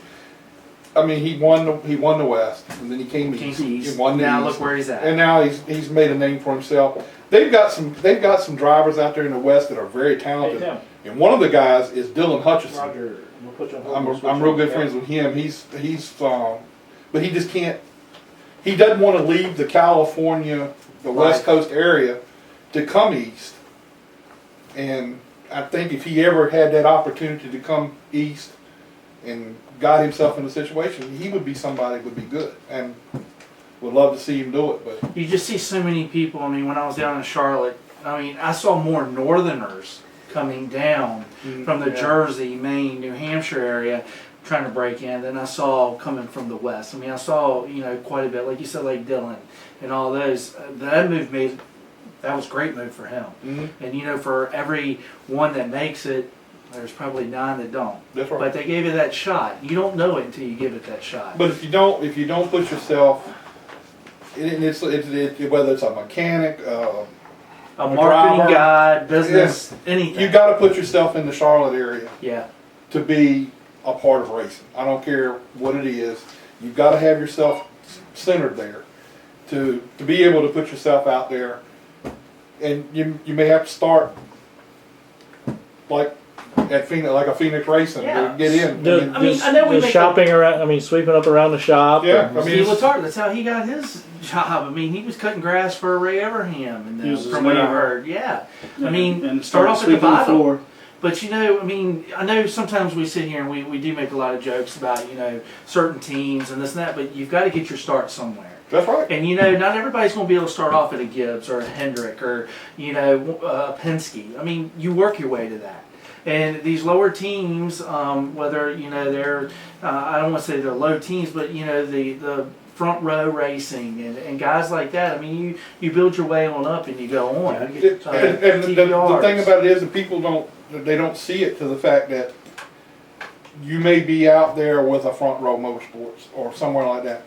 He won the West, and then he came east. He won the now east. Look where he's at. And now he's made a name for himself. They've got some drivers out there in the West that are very talented. Hey, and one of the guys is Dylan Hutchison. Roger, we'll put you on hold. I'm real good friends with him. But he just can't. He doesn't want to leave the California, the West Coast area, to come east. And I think if he ever had that opportunity to come east and got himself in a situation, he would be somebody that would be good, and would love to see him do it. But you just see so many people. When I was down in Charlotte, I saw more Northerners coming down from the Jersey, Maine, New Hampshire area trying to break in than I saw coming from the West. I saw quite a bit, like you said, like Dylan and all those. That was a great move for him. And for every one that makes it, there's probably 9 that don't. That's right. But they gave it that shot. You don't know it until you give it that shot. But if you don't put yourself, it's whether it's a mechanic, a marketing driver, guy, business, anything. You got to put yourself in the Charlotte area. Yeah. To be a part of racing. I don't care what it is. You've got to have yourself centered there to be able to put yourself out there. And you may have to start like a Phoenix Racing to get in. I know we shopping around. Sweeping up around the shop. Yeah, that's how he got his job. He was cutting grass for Ray Everham, and from what I heard, and start off at the bottom. Floor. But I know sometimes we sit here and we do make a lot of jokes about certain teams and this and that, but you've got to get your start somewhere. That's right. And not everybody's going to be able to start off at a Gibbs or a Hendrick or a Penske. You work your way to that. And these lower teams, whether they're I don't want to say they're low teams, but the front row racing and guys like that. You build your way on up and you go on. And the thing about it is that people don't see it to the fact that you may be out there with a Front Row Motorsports or somewhere like that.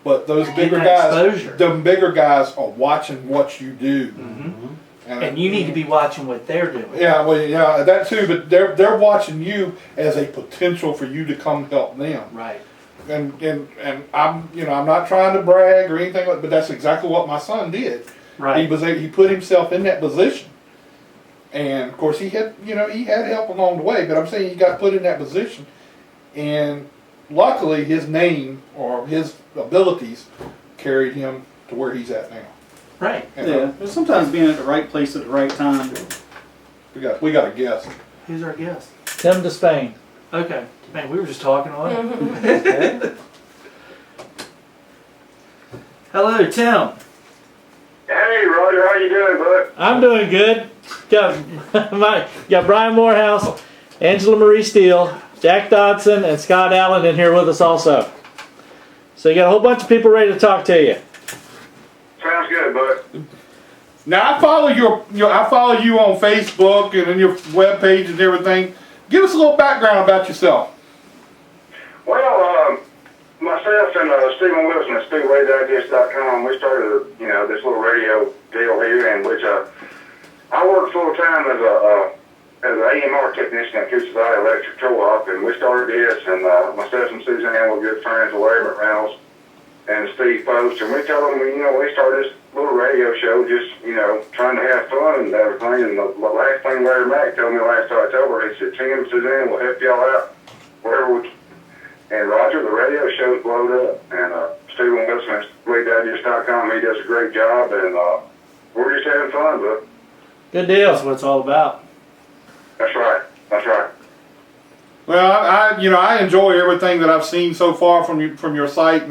But those bigger that guys, exposure. them bigger guys are watching what you do. And you need to be watching what they're doing. Yeah, well, yeah, that too. But they're watching you as a potential for you to come help them. Right. And I'm I'm not trying to brag or anything, but that's exactly what my son did. Right. He put himself in that position, and of course he had he had help along the way. But I'm saying he got put in that position, and luckily his name or his abilities carried him to where he's at now. Right. And, Yeah, but sometimes being at the right place at the right time. we got a guest. Who's our guest? Tim Disspain. Okay. Man, we were just talking on it. Hello, Tim. Hey, Roger, how you doing, bud? I'm doing good. Got Brian Morehouse, Angelamarie Steele, Jack Dodson, and Scott Allen in here with us also. So you got a whole bunch of people ready to talk to you. Sounds good, bud. Now I follow I follow you on Facebook and on your webpage and everything. Give us a little background about yourself. Well, myself and Stephen Wilson at SpeedwayDigest.com, we started, this little radio deal here, in which I work full time as an AMR technician at Krystal Electric Co-op, and we started this, and myself and Suzanne were good friends with Larry Reynolds and Steve Post, and we told them, we started this little radio show, just, trying to have fun and everything. And the last thing Larry Mack told me last October, he said, Tim, Suzanne, we'll help y'all out wherever we can. And Roger, the radio show's blowed up, and Stephen Wilson at SpeedwayDigest.com, he does a great job, and we're just having fun, but Good deal. That's what it's all about. that's right, that's right. Well, I enjoy everything that I've seen so far from your site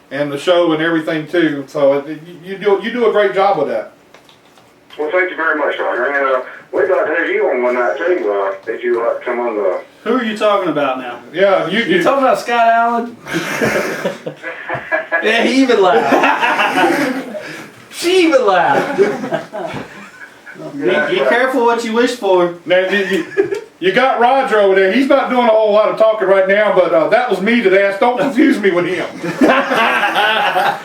and the show and everything too. So you do a great job with that. Well, thank you very much, Roger, and we'd like to have you on one night too, if you'd like to come on the... Who are you talking about now? Yeah, You talking about Scott Allen? Yeah, he even laughed. She even laughed. Be careful what you wish for. Now, you got Roger over there. He's not doing a whole lot of talking right now, but that was me that asked. Don't confuse me with him.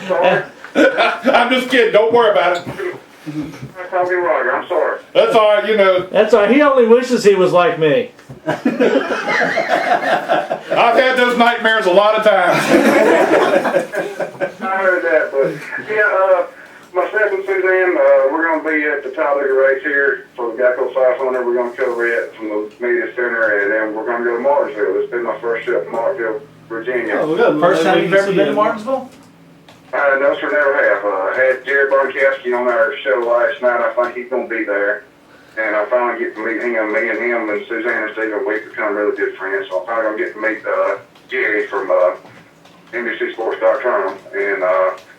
Sorry. I'm just kidding. Don't worry about it. I'm talking Roger, I'm sorry. That's all right, That's all right. He only wishes he was like me. I've had those nightmares a lot of times. I heard that, but yeah, myself and Suzanne, we're going to be at the Talladega race here for the Geico 500. We're going to cover it from the media center, and then we're going to go to Martinsville. This has been my first trip to Martinsville, Virginia. Oh, good. First time you've ever been to Martinsville? No, sir, never have. I had Jared Barnkowski on our show last night. I think he's going to be there. And I finally get to meet him. Me and him and Suzanne and Stephen, we become really good friends. So I'm finally going to get to meet Jerry from NBCSports.com. And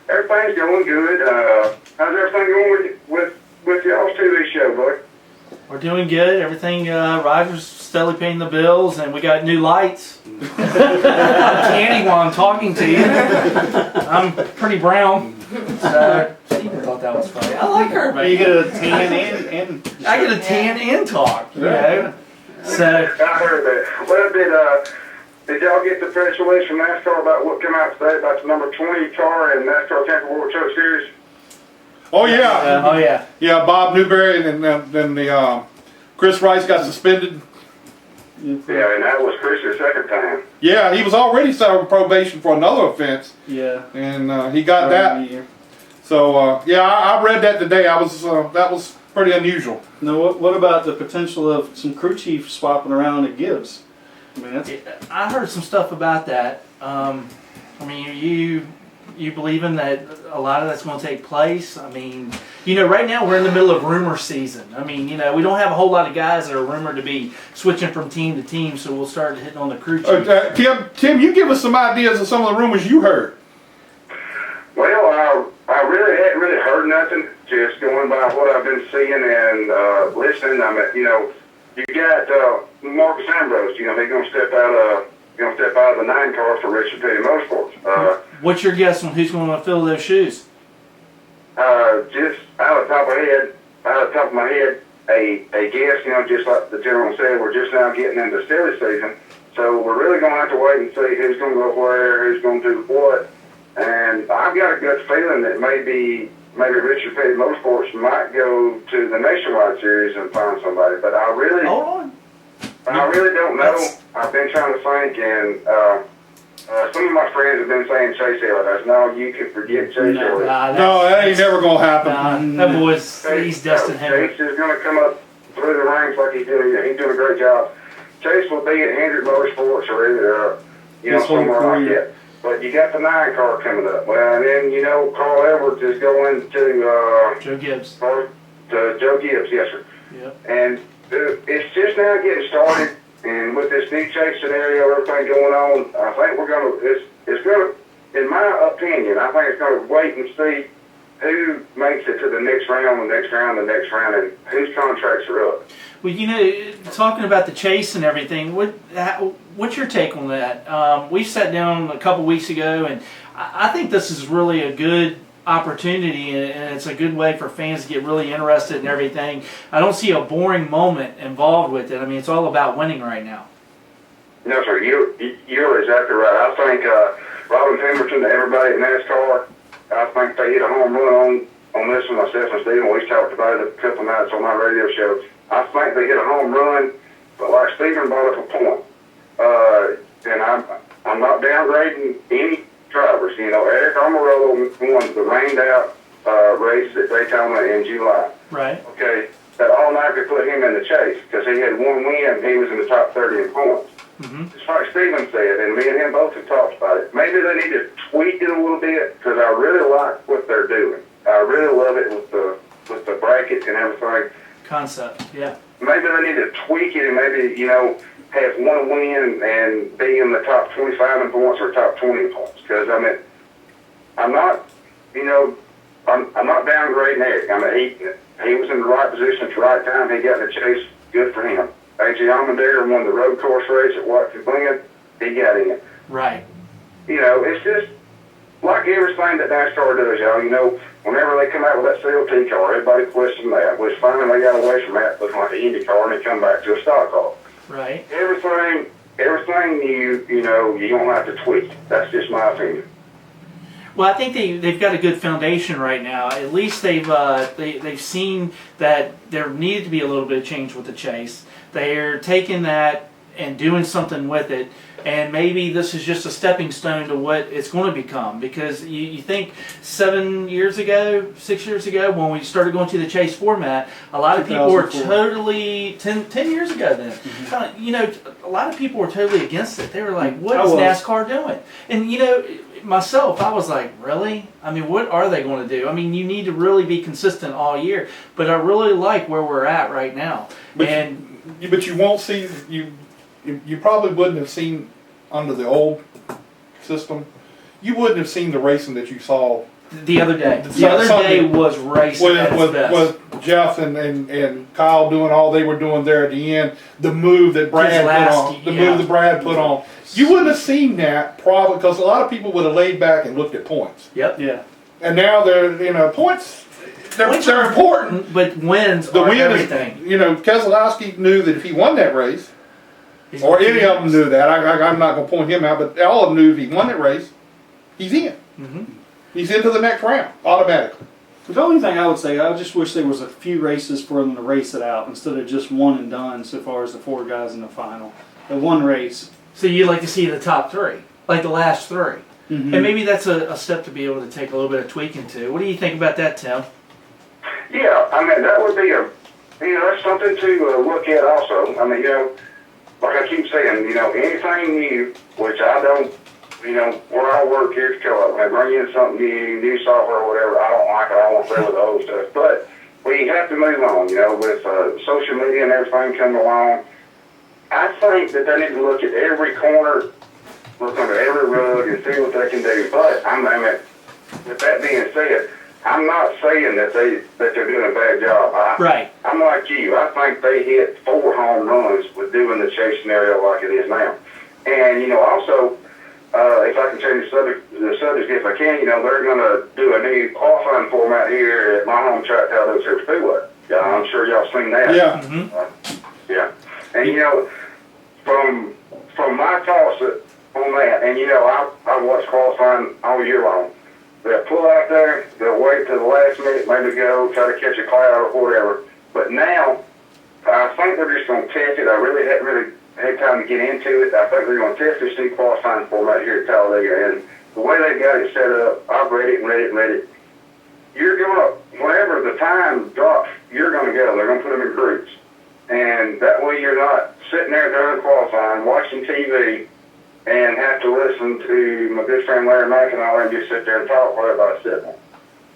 everything's going good. How's everything going with y'all's TV show, bud? We're doing good. Everything, Roger's steadily paying the bills, and we got new lights. I'm tanning while I'm talking to you. I'm pretty brown. So, Stephen thought that was funny. I like her, man. You get a tan and I get a tan and talk, So, I heard that. Well, did y'all get the press release from NASCAR about what came out today about the number 20 car in NASCAR Champ World Truck Series? Oh yeah. oh yeah. Yeah, Bob Newberry and then the Chris Rice got suspended. Yeah, and that was Chris's second time. Yeah, he was already serving probation for another offense. Yeah. And he got that. So yeah, I read that today. That was pretty unusual. Now, what about the potential of some crew chiefs swapping around at Gibbs? I mean, I heard some stuff about that. I mean, you believing that a lot of that's going to take place? I mean, right now we're in the middle of rumor season. I mean, we don't have a whole lot of guys that are rumored to be switching from team to team, so we'll start hitting on the crew chief. Tim, you give us some ideas of some of the rumors you heard. Well, I really hadn't really heard nothing. Just going by what I've been seeing and listening. I mean, you got Marcus Ambrose. He's going to step out of the 9 car for Richard Petty Motorsports. What's your guess on who's going to fill those shoes? Just out of the top of my head, a guess. Just like the gentleman said, we're just now getting into silly season, so we're really going to have to wait and see who's going to go where, who's going to do what. And I've got a gut feeling that maybe Richard Petty Motorsports might go to the Nationwide Series and find somebody. But I really don't know. I've been trying to think, and some of my friends have been saying Chase Elliott. No, you can forget Chase Elliott. No, that ain't never gonna happen. That boy's he's destined him. Chase is going to come up through the ranks like he's doing. He's doing a great job. Chase will be at Hendrick Motorsports or somewhere like that. But you got the 9 car coming up. Well, and then Carl Edwards is going to Joe Gibbs. To Joe Gibbs, yes sir. Yep. And it's just now getting started. And with this new Chase scenario, everything going on, I think it's going to, in my opinion, I think it's going to wait and see who makes it to the next round, and whose contracts are up. Well, talking about the Chase and everything, what's your take on that? We sat down a couple weeks ago, and I think this is really a good opportunity, and it's a good way for fans to get really interested in everything. I don't see a boring moment involved with it. I mean, it's all about winning right now. No, sir, you're exactly right. I think Robin Pemberton, everybody at NASCAR, I think they hit a home run on this one. Myself and Stephen, we talked about it a couple nights on my radio show. I think they hit a home run, but like Stephen brought up a point, and I'm not downgrading any drivers. Eric Almirola won the rained-out race at Daytona in July. Right. Okay, that automatically put him in the chase because he had one win. He was in the top 30 in points. Mm-hmm. Just like Stephen said, and me and him both have talked about it, maybe they need to tweak it a little bit because I really like what they're doing. I really love it with the brackets and everything. Concept, yeah. Maybe they need to tweak it and maybe, have one win and be in the top 25 in points or top 20 in points. Because, I'm not downgrading Eric. He was in the right position at the right time. He got in the chase. Good for him. A.J. Allmendinger won the road course race at Watkins Glen. He got in. Right. It's just like everything that NASCAR does, y'all. Whenever they come out with that CLT car, everybody questions that. Which finally they got away from that, looking like an Indy car, and they come back to a stock car. Right. Everything you don't have to tweak. That's just my opinion. Well, I think they've got a good foundation right now. At least they've seen that there needed to be a little bit of change with the Chase. They're taking that and doing something with it, and maybe this is just a stepping stone to what it's going to become. Because you think 6 years ago, when we started going to the Chase format, a lot of people were totally 10 years ago then. Mm-hmm. A lot of people were totally against it. They were like, "What is NASCAR doing?" And myself, I was like, "Really? I mean, what are they going to do? I mean, you need to really be consistent all year." But I really like where we're at right now. But you won't see you probably wouldn't have seen under the old system. You wouldn't have seen the racing that you saw the other day. The other day was racing with Jeff and Kyle doing all they were doing there at the end. The move that Brad put on. You wouldn't have seen that probably because a lot of people would have laid back and looked at points. Yep. Yeah. And now they're points. They're important, but wins are everything. Keselowski knew that if he won that race, or any of them knew that. I'm not going to point him out, but all of them knew if he won that race, he's in. Mm-hmm. He's into the next round automatically. The only thing I would say, I just wish there was a few races for them to race it out instead of just one and done. So far as the 4 guys in the final, the one race. So you'd like to see the top 3, like the last 3, mm-hmm. And maybe that's a step to be able to take a little bit of tweaking to. What do you think about that, Tim? Yeah, that would be that's something to look at also. Like I keep saying, anything new, which I don't, where I work here at Kellogg, when they bring in something new software or whatever, I don't like it. I won't play with the old stuff. But we have to move on, with social media and everything coming along. I think that they need to look at every corner, look under every rug and see what they can do. But, with that being said, I'm not saying that they're doing a bad job. Right. I'm like you. I think they hit 4 home runs with doing the chase scenario like it is now. And, also, if I can change the subject if I can, they're going to do a new qualifying format here at my home track, Talladega Speedway. Yeah, I'm sure y'all seen that. Yeah. Mm-hmm. Yeah. And, from my thoughts on that. And you know, I watch qualifying all year long. They'll pull out there, they'll wait till the last minute, maybe go try to catch a cloud or whatever. But now, I think they're just going to test it. I really hadn't had time to get into it. I think they're going to test this new qualifying format here at Talladega. And the way they got it set up, I've read it. You're going to, whenever the time drops, you're going to go. They're going to put them in groups. And that way you're not sitting there during qualifying, watching TV, and have to listen to my good friend Larry McIntyre and just sit there and talk while everybody's sitting there.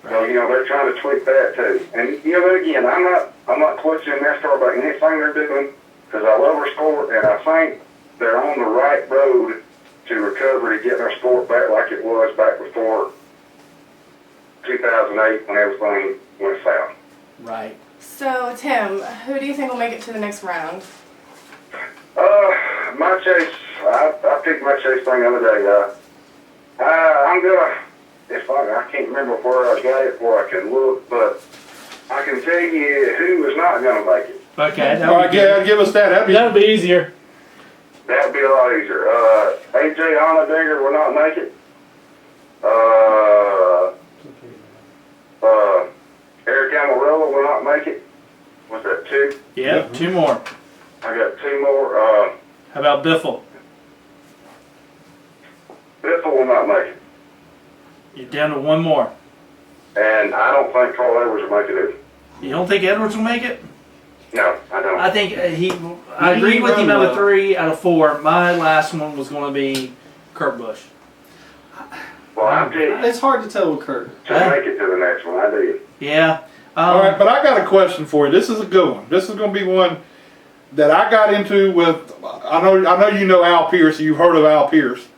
So, you know, they're trying to tweak that too. And, you know, again, I'm not questioning Nascar about anything they're doing, because I love our sport, and I think they're on the right road to recovery, to getting our sport back like it was back before 2008 when everything went south. Right. So, Tim, who do you think will make it to the next round? My chase, I picked my chase thing the other day. I'm gonna, I can't remember where I got it, where I can look, but I can tell you who is not gonna make it. Okay. All right, yeah, give us that. That'd be easier. That'd be a lot easier. AJ Allmendinger will not make it. Eric Amarillo will not make it. Was that two? Yep, 2 more. I got 2 more. How about Biffle? Biffle will not make it. You're down to 1 more. And I don't think Carl Edwards will make it either. You don't think Edwards will make it? No, I don't. I think I agree with him out of 3 out of 4. My last one was going to be Kurt Busch. Well, I'm telling you, It's hard to tell with Kurt. to make it to the next one, I do. Yeah. All right, but I got a question for you. This is a good one. This is going to be one that I got into with. I know you know Al Pearce. You've heard of Al Pearce.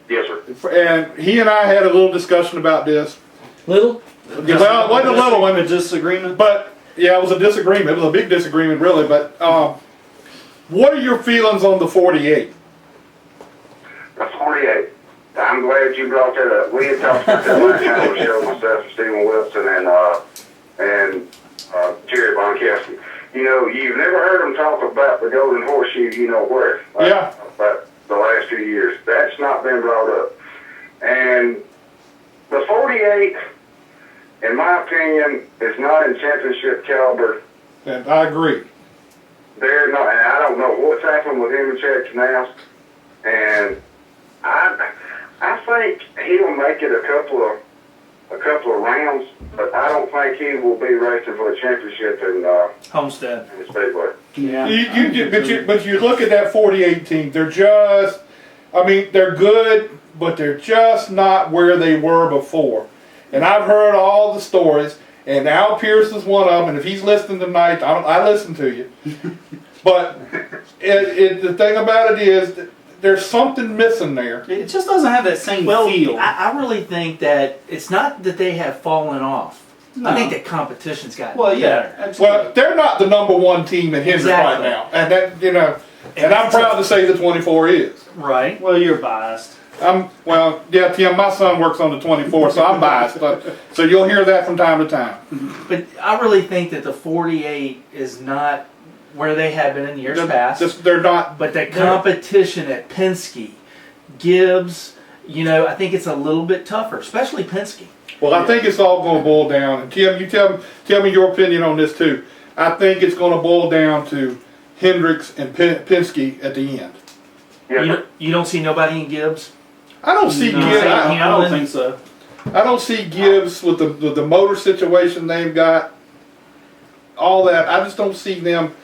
Yes, sir. And he and I had a little discussion about this. Little? Well, it wasn't a little one. A disagreement? But, yeah, it was a disagreement. It was a big disagreement, really. But what are your feelings on the 48? The 48. I'm glad you brought that up. We had talked about that last time on the show, myself, Stephen Wilson, and Jerry Bonkowski. You know, you've never heard them talk about the Golden Horseshoe, you know where. Yeah. About the last 2 years. That's not been brought up. And the 48, in my opinion, is not in championship caliber. And I agree. They're not, and I don't know what's happened with him and Chad Knaus. And I think he'll make it a couple of rounds, but I don't think he will be racing for a championship in Homestead. in the Speedway. Yeah. But you look at that 48 team. They're just, I mean, they're good, but they're just not where they were before. And I've heard all the stories, and Al Pearce is one of them. And if he's listening tonight, I listen to you. But the thing about it is, there's something missing there. It just doesn't have that same feel. I really think that it's not that they have fallen off. No. I think that competition's gotten Well, yeah, better. absolutely. Well, they're not the #1 team in Hendrick right Exactly. now, and that and I'm proud to say the 24 is. Right. Well, you're biased. Yeah, Tim, my son works on the 24, so I'm biased. So you'll hear that from time to time. But I really think that the 48 is not where they have been in years past. They're not. But the competition at Penske, Gibbs, you know, I think it's a little bit tougher, especially Penske. Well, I think it's all going to boil down. And Tim, you tell me your opinion on this too. I think it's going to boil down to Hendricks and Penske at the end. You don't see nobody in Gibbs? I don't see Gibbs. I don't think so. I don't see Gibbs with the motor situation they've got. All that. I just don't see them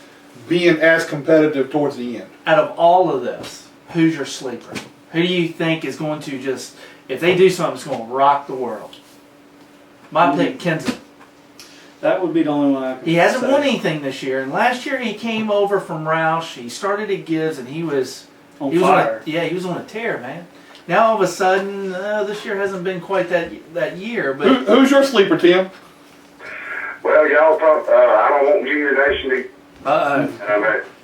being as competitive towards the end. Out of all of this, who's your sleeper? Who do you think is going to just, if they do something, it's going to rock the world? My pick, Kenton. That would be the only one I could He hasn't say. won anything this year, and last year he came over from Roush. He started at Gibbs, and he was On he fire. he was on a tear, man. Now all of a sudden, this year hasn't been quite that year. But Who's your sleeper, Tim? Well, y'all talk. I don't want Junior Nation to.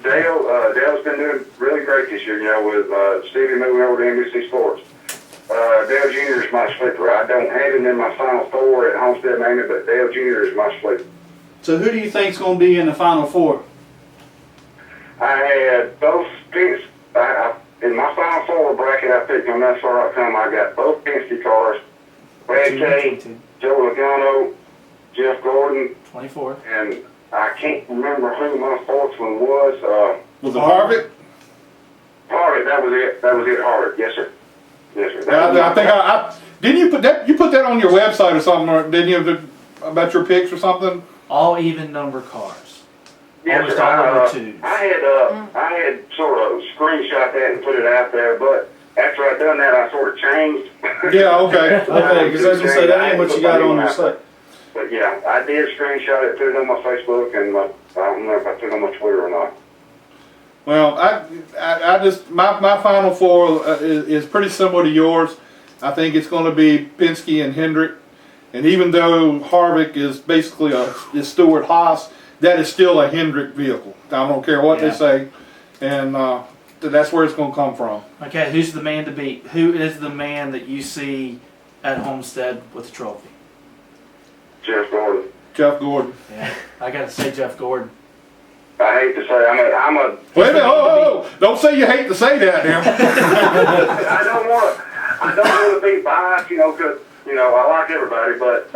Dale's been doing really great this year. You know, with Stevie moving over to NBC Sports. Dale Jr. is my sleeper. I don't have him in my final 4 at Homestead mainly, but Dale Jr. is my sleeper. So who do you think's going to be in the final 4? I had both picks. in my Final Four bracket I picked on Nascar.com, I got both Penske cars, Brad Kay, Joe Logano, Jeff Gordon, 24. and I can't remember who my fourth one was. Was it Harvick? Harvick, that was it. That was it, Harvick. Yes, sir. Yes, sir. I think I didn't you put that? You put that on your website or something, or didn't you? About your picks or something? All even number cars. Yes, Almost sir. all number twos. I had sort of screenshot that and put it out there, but after I done that, I sort of changed. Yeah, okay. Okay, because I was gonna say that ain't what you got on your site. But yeah, I did screenshot it, put it on my Facebook, and I don't know if I put it on my Twitter or not. Well, I just my Final Four is pretty similar to yours. I think it's going to be Penske and Hendrick, and even though Harvick is basically is Stewart-Haas, that is still a Hendrick vehicle. I don't care what they say, and that's where it's going to come from. Okay, who's the man to beat? Who is the man that you see at Homestead with the trophy? Jeff Gordon. Jeff Gordon. Yeah, I got to say Jeff Gordon. I hate to say, I'm a. Wait a minute! Oh, don't say you hate to say that now. I don't want to be biased, because I like everybody, but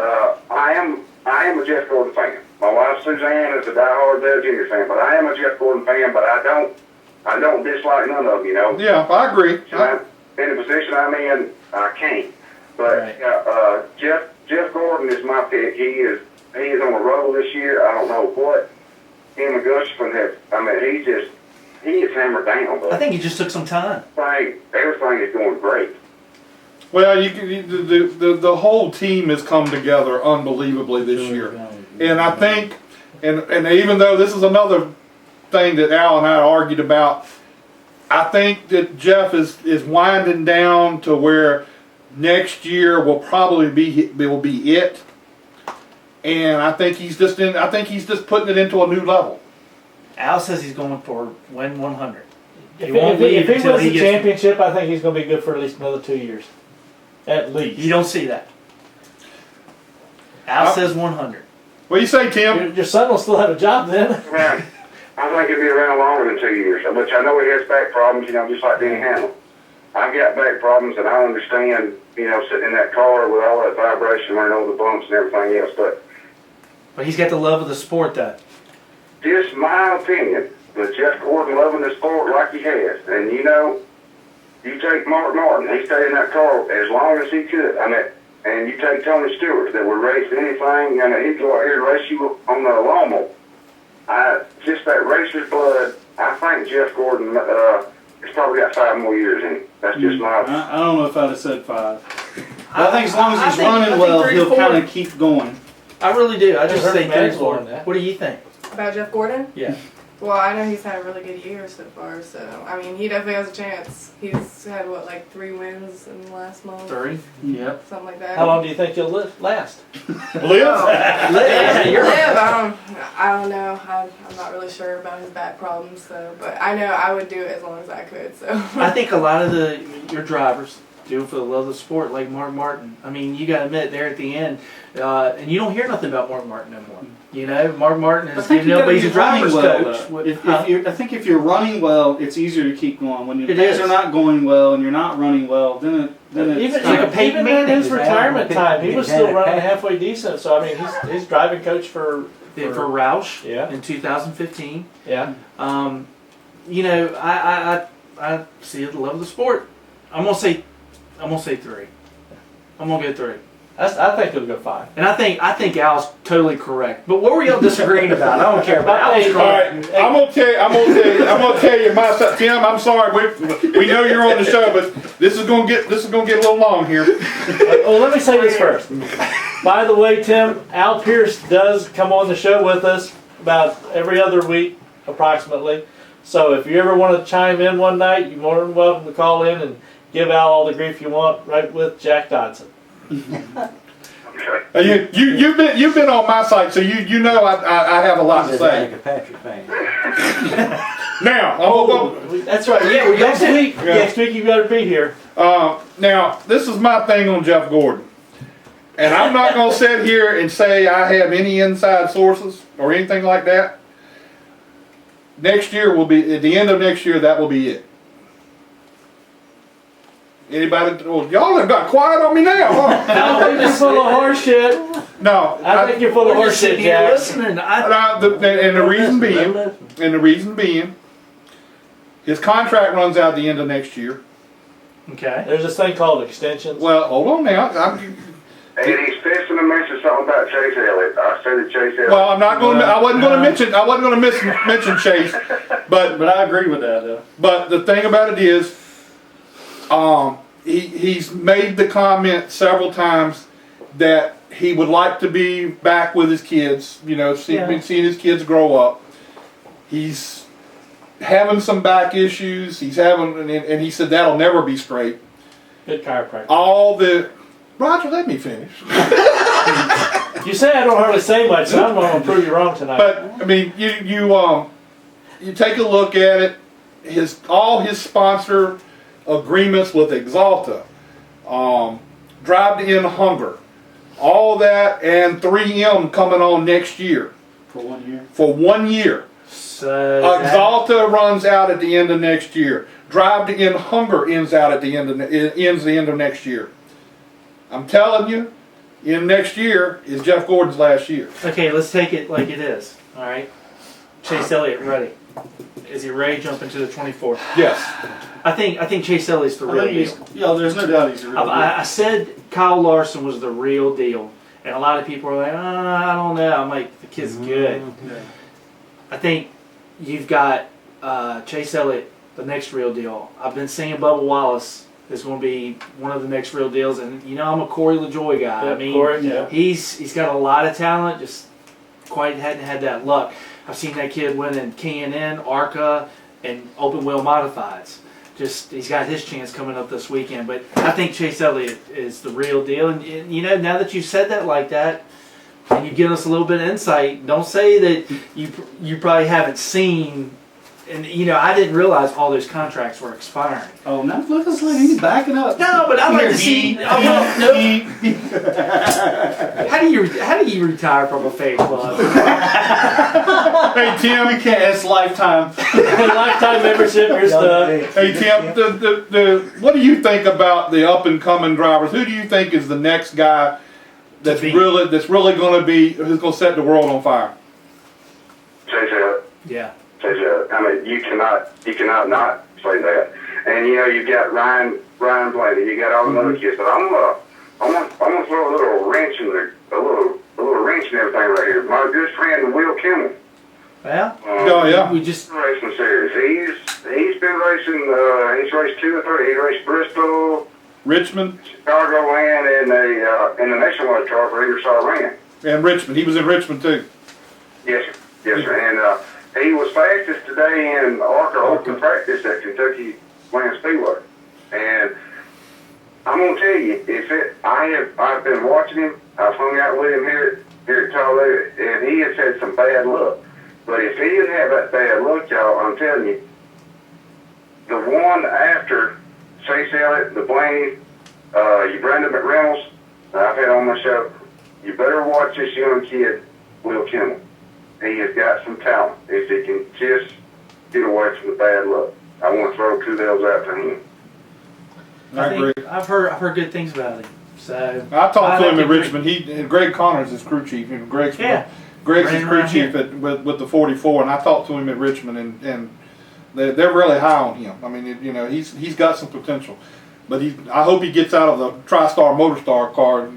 I am a Jeff Gordon fan. My wife Suzanne is a diehard Dale Jr. fan, but I am a Jeff Gordon fan. But I don't dislike none of them. Yeah, I agree. So in the position I'm in, I can't. But Jeff Gordon is my pick. He is on a roll this year. I don't know what him and Gustafson have. I mean, he is hammered down. But I think he just took some time. Everything is going great. Well, the whole team has come together unbelievably this year, and I think, and even though this is another thing that Al and I argued about, I think that Jeff is winding down to where next year will probably be it, and I think he's just putting it into a new level. Al says he's going for win 100. If he wins the championship, I think he's going to be good for at least another 2 years. At least. You don't see that. Al says 100. What do you say, Tim? Your son will still have a job then. Man, I think he'll be around longer than 2 years. Which I know he has back problems, just like Denny Hamlin. I've got back problems, and I understand, sitting in that car with all that vibration, running over the bumps and everything else. But he's got the love of the sport, though. Just my opinion, but Jeff Gordon loving the sport like he has, and you take Mark Martin, he stayed in that car as long as he could. And you take Tony Stewart that would race anything, he'd go out here and race you on the lawnmower. Just that racer's blood. I think Jeff Gordon has probably got 5 more years in him. That's just my. I don't know if I'd have said 5. I think as long as he's running well, he'll kind of keep going. I really do. I just say 3 4. 4. What do you think? About Jeff Gordon? Yeah. Well, I know he's had a really good year so far, so, he definitely has a chance. He's had, 3 wins in the last month? 3? Yep. Something like that. How long do you think you'll last? Live? I don't know. I'm not really sure about his back problems, but I know I would do it as long as I could, so. I think a lot of your drivers do it for the love of the sport, like Mark Martin. You got to admit, there at the end, and you don't hear nothing about Mark Martin no more. Mark Martin has given nobody's a driver's coach. I think if you're running well, it's easier to keep going. When things are not going well and you're not running well, then even in his retirement time, he was still running halfway decent. So he's driving coach for Roush in 2015. Yeah. I see the love of the sport. I'm gonna say 3. I'm gonna go 3. I think it'll go 5. And I think Al's totally correct. But what were y'all disagreeing about? I don't care. But Al was correct. I'm gonna tell you my side. Tim, I'm sorry. We know you're on the show, but this is gonna get a little long here. Well, let me say this first. By the way, Tim, Al Pearce does come on the show with us about every other week, approximately. So if you ever want to chime in one night, you're more than welcome to call in and give Al all the grief you want, right with Jack Dodson. You've been on my site, so you know I have a lot to say. Now, that's right. Yeah, next week you better be here. Now, this is my thing on Jeff Gordon, and I'm not going to sit here and say I have any inside sources or anything like that. Next year will be at the end of next year. That will be it. Anybody? Well, y'all have got quiet on me now, huh? I think you're full of horse shit. No, I think you're full of horse shit, Jack. Listening. and the reason being, his contract runs out the end of next year. Okay. There's this thing called extensions. Well, hold on now. And he's fixing to mention something about Chase Elliott. I said that Chase Elliott. Well, I'm not going. I wasn't going to mention Chase, but I agree with that though. But the thing about it is, he's made the comment several times that he would like to be back with his kids. You know, seeing his kids grow up. He's having some back issues. He's having, and he said that'll never be straight. Good chiropractor. Roger, let me finish. You say I don't hardly say much, so I'm going to prove you wrong tonight. But I mean, you take a look at it. All his sponsor agreements with Exalta, Drive to End Hunger, all that, and 3M coming on next year. For 1 year. For 1 year. So Exalta runs out at the end of next year. Drive to End Hunger ends at the end of next year. I'm telling you, in next year is Jeff Gordon's last year. Okay, let's take it like it is. All right. Chase Elliott ready? Is he ready to jump into the 24? Yes. I think Chase Elliott's the real deal. Yeah, there's no doubt he's the real deal. I said Kyle Larson was the real deal, and a lot of people are like, I don't know. I'm like, the kid's good. Yeah. I think you've got Chase Elliott, the next real deal. I've been saying Bubba Wallace is going to be one of the next real deals, and you know I'm a Corey LaJoy guy. Yeah, I mean, Corey, he's got a lot of talent, just quite hadn't had that luck. I've seen that kid win in K&N, ARCA, and open wheel modifieds. Just he's got his chance coming up this weekend. But I think Chase Elliott is the real deal, and you know now that you said that like that, and you give us a little bit of insight. Don't say that you probably haven't seen. And you know, I didn't realize all those contracts were expiring. Oh, now look at this, he's backing up. No, but I'd like to see. How do you retire from a fan club? Hey Tim, We can't. It's lifetime. Lifetime membership or stuff. Hey Tim, what do you think about the up and coming drivers? Who do you think is the next guy that's really going to be who's going to set the world on fire? Chase Elliott. Yeah. I mean, you cannot not say that. And you know, you've got Ryan Blaney, you got all the other kids. But I'm gonna throw a little wrench in there, a little wrench in everything right here. My good friend Will Kimmel. Well, we just racing series. He's been racing. He's raced 2 or 3. He raced Bristol, Richmond, Chicago, and in the nationwide car for Ingersoll Rand. And Richmond. He was in Richmond too. Yes, sir. And he was fastest today in ARCA open practice at Kentucky Land Speedway. And I'm gonna tell you, I've been watching him. I've hung out with him here at Talladega, and he has had some bad luck. But if he didn't have that bad luck, y'all, I'm telling you, the one after Chase Elliott, the Blaney, you Brandon McReynolds, I've had on my show. You better watch this young kid, Will Kimmel. He has got some talent. If he can just get away from the bad luck, I want to throw kudos out to him. I agree. I've heard good things about him. So I talked to him in Richmond. Greg Connors is crew chief. Greg's his crew chief with the 44, and I talked to him at Richmond, and they're really high on him. I mean, you know, he's got some potential, but I hope he gets out of the TriStar Motorstar car.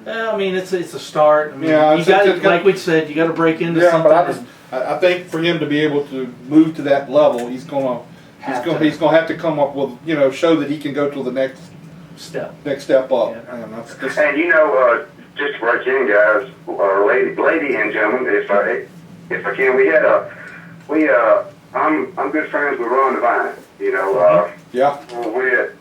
I mean, it's a start. I mean, Yeah, you got like we said, you got to break into something. But I think for him to be able to move to that level, he's gonna have to come up with, you know, show that he can go to the next step up. Yeah. And you know, just to break in, guys, lady and gentlemen, if I can, I'm good friends with Ron Devine. You know, we had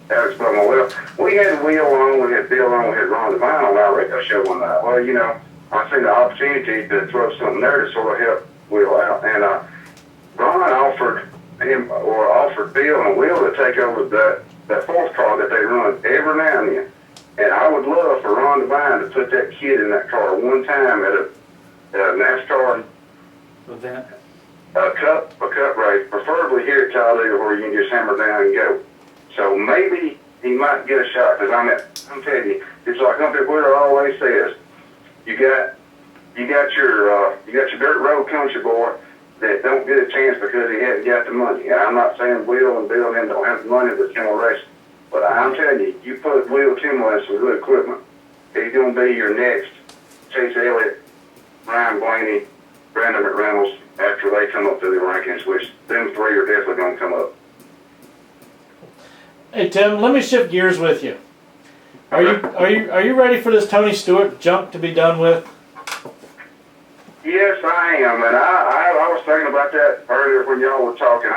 Alex Bowman. Well, we had Will on, we had Bill on, we had Ron Devine on our radio show one night. Well, you know, I seen the opportunity to throw something there to sort of help Will out. And Ron offered Bill and Will to take over that fourth car that they run every now and then. And I would love for Ron Devine to put that kid in that car one time at a NASCAR event. A cup race, preferably here at Talladega where you can just hammer down and go. So maybe he might get a shot. Because I'm telling you, it's like Uncle Will always says, you got your dirt road country boy that don't get a chance because he hasn't got the money. And I'm not saying Will and Bill and them don't have the money to Kimmel Racing. But I'm telling you, you put Will Kimmel in some good equipment, he's going to be your next Chase Elliott, Ryan Blaney, Brandon McReynolds after they come up through the rankings, which them three are definitely going to come up. Hey Tim, let me shift gears with you. Are you ready for this Tony Stewart junk to be done with? Yes, I am, and I was thinking about that earlier when y'all were talking.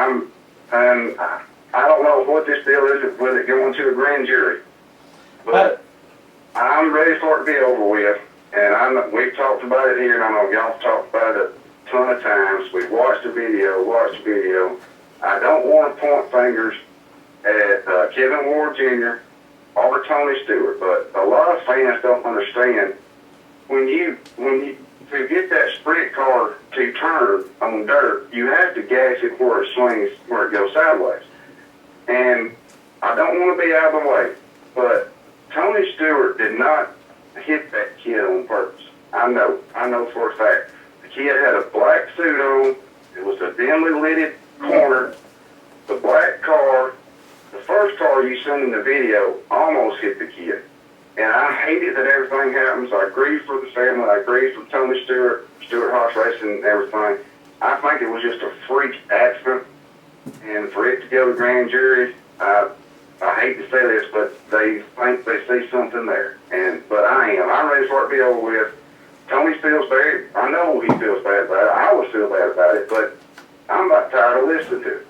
I don't know what this deal is with it going to a grand jury, but I'm ready for it to be over with. And we've talked about it here, and I know y'all talked about it a ton of times. We've watched the video. I don't want to point fingers at Kevin Ward Jr. or Tony Stewart, but a lot of fans don't understand when you to get that sprint car to turn on dirt, you have to gas it where it swings, where it goes sideways. And I don't want to be out of the way, but Tony Stewart did not hit that kid on purpose. I know for a fact. The kid had a black suit on. It was a dimly lit corner. The black car, the first car you seen in the video, almost hit the kid. And I hated that everything happens. I grieve for the family. I grieve for Tony Stewart, Stewart-Haas Racing and everything. I think it was just a freak accident. And for it to go to grand jury, I hate to say this, but they think they see something there. But I'm ready for it to be over with. Tony feels bad. I know he feels bad about it. I always feel bad about it, but I'm about tired of listening to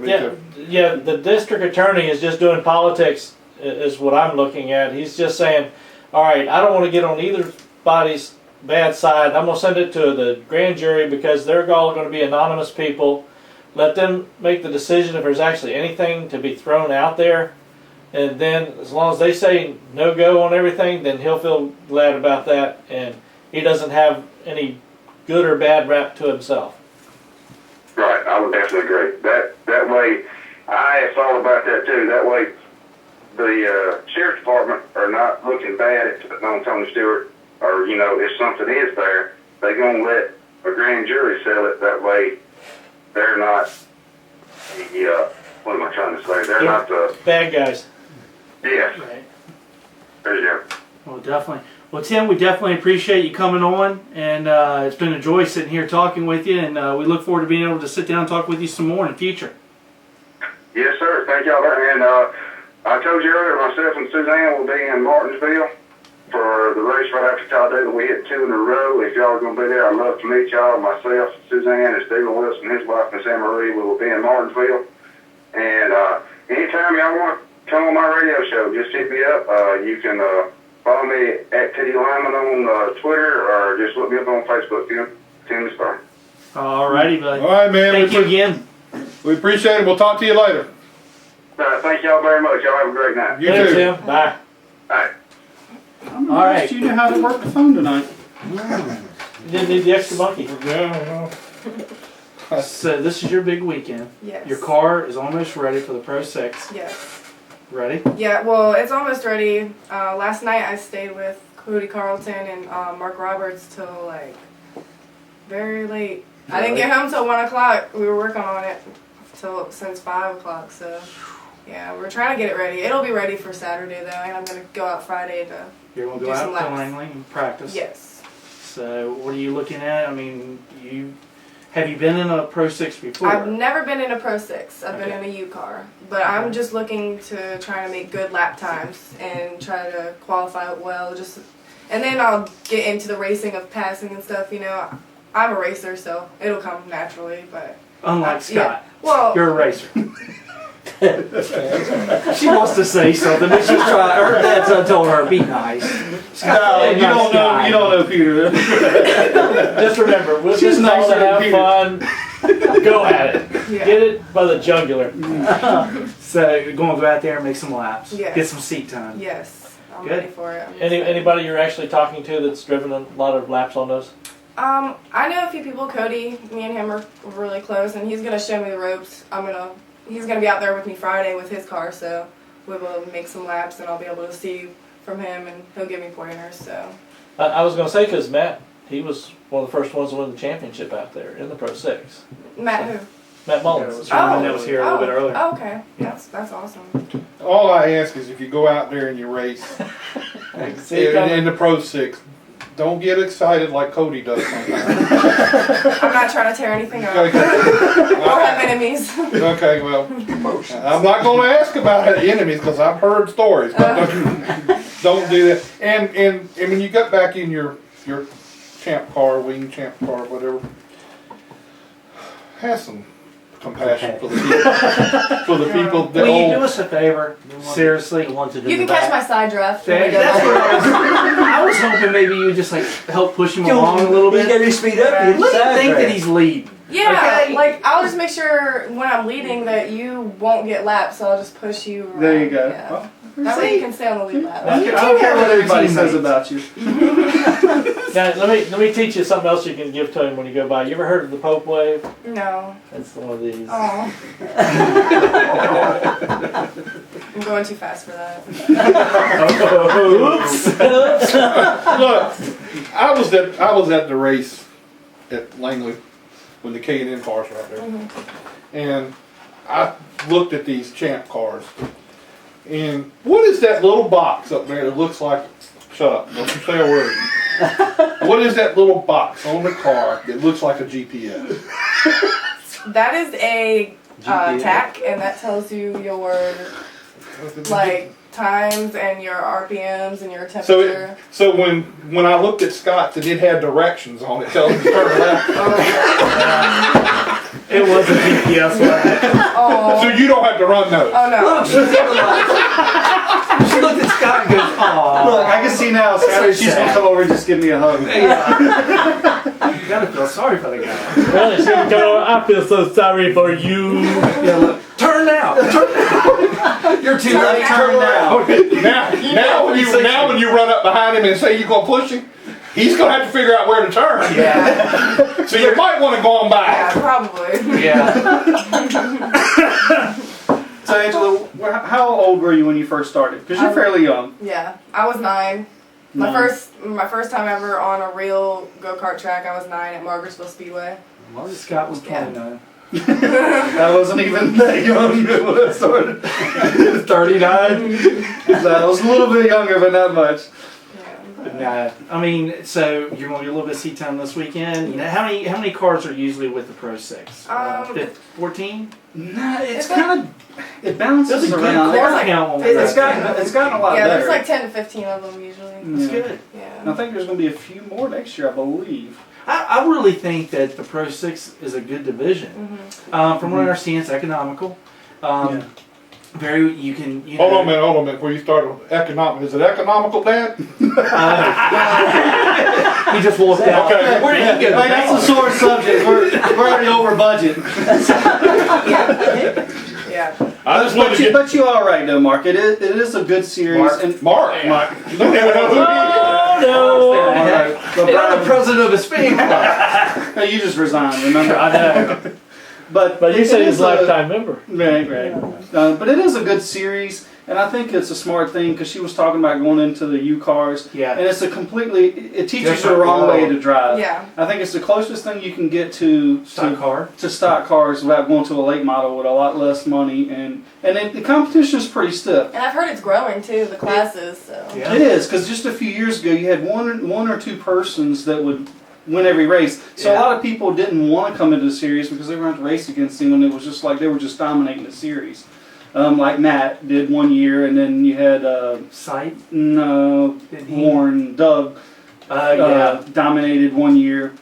it. Yeah, the district attorney is just doing politics, is what I'm looking at. He's just saying, all right, I don't want to get on either body's bad side. I'm going to send it to the grand jury because they're all going to be anonymous people. Let them make the decision if there's actually anything to be thrown out there. And then as long as they say no go on everything, then he'll feel glad about that. And he doesn't have any good or bad rap to himself. Right, I would definitely agree. That way, I thought about that too. That way, the sheriff's department are not looking bad at on Tony Stewart, or if something is there, they're gonna let a grand jury settle it. That way, they're not the what am I trying to say? They're not the bad guys. Yes. Right. There you go. Well, definitely. Well, Tim, we definitely appreciate you coming on, and it's been a joy sitting here talking with you, and we look forward to being able to sit down and talk with you some more in the future. Yes, sir. Thank y'all. And I told you earlier, myself and Suzanne will be in Martinsville for the race right after Talladega. We hit 2 in a row. If y'all are going to be there, I'd love to meet y'all. Myself, Suzanne, and Stephen Wilson, his wife, Miss Angelamarie, will be in Martinsville. And anytime y'all want to come on my radio show, just hit me up. You can follow me at Teddy Lyman on Twitter, or just look me up on Facebook, Tim Disspain. All righty, buddy. All right, man. Thank you again. We appreciate it. We'll talk to you later. Thank y'all very much. Y'all have a great night. You too. Tim. Bye. Bye. I'm amazed you knew how to work the phone tonight. You didn't need the extra monkey. So this is your big weekend. Yes. Your car is almost ready for the Pro 6. Yes. Ready? Yeah, well, it's almost ready. Last night I stayed with Cody Carlton and Mark Roberts till like very late. I didn't get home till 1 o'clock. We were working on it since 5 o'clock. So yeah, we're trying to get it ready. It'll be ready for Saturday though, and I'm gonna go out Friday to You're going to do go some out to laps. Langley and practice. Yes. So what are you looking at? I mean, have you been in a Pro 6 before? I've never been in a Pro 6. I've been Okay. in a U car. But I'm just looking to try to make good lap times and try to qualify it well. And then I'll get into the racing of passing and stuff, I'm a racer, so it'll come naturally, but... Unlike Scott. Yeah. Well... You're a racer. She wants to say something, but she's trying. Her dad told her, be nice. No, you don't know. You don't know Peter. Just remember, we're She's just nicer all to than have Peter. fun. Go at it. Yeah. Get it by the jugular. So you're going to go out there and make some laps. Yes. Get some seat time. Yes. I'm Good. ready for it. I'm excited. Anybody you're actually talking to that's driven a lot of laps on those? I know a few people. Cody, me and him are really close, and he's going to show me the ropes. I'm going to he's gonna be out there with me Friday with his car, so we'll be able to make some laps, and I'll be able to see from him, and he'll give me pointers. So I was going to say, because Matt, he was one of the first ones to win the championship out there in the Pro 6. Matt, who? Matt Mullins. That was here a little bit earlier. Oh, okay. That's awesome. All I ask is if you go out there and you race in the Pro 6, don't get excited like Cody does sometimes. I'm not trying to tear anything up. Okay. Or have enemies. Okay, well, I'm not going to ask about enemies because I've heard stories, but don't do that. And when you got back in your champ car, wing champ car, whatever, have some compassion for the people. Will you do us a favor? Seriously. You can catch my side draft. That's what I was hoping maybe you would just like help push him along a little bit. He's got to speed up. Let him think that he's leading. Yeah, Okay? like I'll just make sure when I'm leading that you won't get lapped, so I'll just push you around. There you go. Yeah. Well, That way you can stay on the lead lap. I don't care what everybody says about you. Now, let me teach you something else you can give to him when you go by. You ever heard of the Pope wave? No. That's one of these. Oh. I'm going too fast for that. Look, I was at the race at Langley when the K&N cars were out there, and I looked at these champ cars. And what is that little box up there that looks like? Shut up! Don't you say a word. What is that little box on the car that looks like a GPS? That is a tack, and that tells you your like times and your RPMs and your temperature. So when I looked at Scott's and it had directions on it, telling me to turn left. It was a GPS, wasn't it? Oh. So you don't have to run those. Oh no. She looked at Scott and goes, "Aw." Look, I can see now. Scott, she's gonna come over and just give me a hug. You gotta feel sorry for the guy. Really, she would go, I feel so sorry for you. Yeah, look, turn now. You're too late. Turn now. Now when you run up behind him and say you're gonna push him, he's gonna have to figure out where to turn. Yeah. So you might want to go on by. Yeah, probably. Yeah. So Angela, how old were you when you first started? Because you're fairly young. Yeah, I was 9. My first time ever on a real go-kart track, I was 9 at Margarettsville Speedway. Scott was 29. I wasn't even that young when I started. 39. So I was a little bit younger, but not much. Nah, I mean, so you're going to get a little bit of seat time this weekend. You know, how many cars are usually with the Pro 6? 14? Nah, it's kind of it bounces There's a good around. car count. It's gotten a lot Yeah, better. there's like 10 to 15 of them usually. That's good. Yeah. And I think there's going to be a few more next year, I believe. I really think that the Pro 6 is a good division. From what I understand, it's economical. Very, you can. Hold on a minute. Before you start with economic, is it economical, Dad? He just walked out. Okay. Where did he go? Hey, that's a sore subject. We're already over budget. Yeah. But you are right though, Mark. It is a good series. Mark. You don't even know who he is. Oh no! I'm the president of his fan club. You just resigned, remember? I know. But you said he's a lifetime member. Right. But it is a good series, and I think it's a smart thing because she was talking about going into the U cars. Yeah. And it's it teaches you the wrong way to drive. Yeah. I think it's the closest thing you can get to stock cars without going to a late model with a lot less money, and the competition is pretty stiff. And I've heard it's growing too, the classes. So. Yeah. It is, because just a few years ago you had one or two persons that would win every race. So a lot of people didn't want to come into the series because they were going to race against him, and it was just like they were just dominating the series. Like Matt did 1 year, and then you had Warren, Doug dominated 1 year.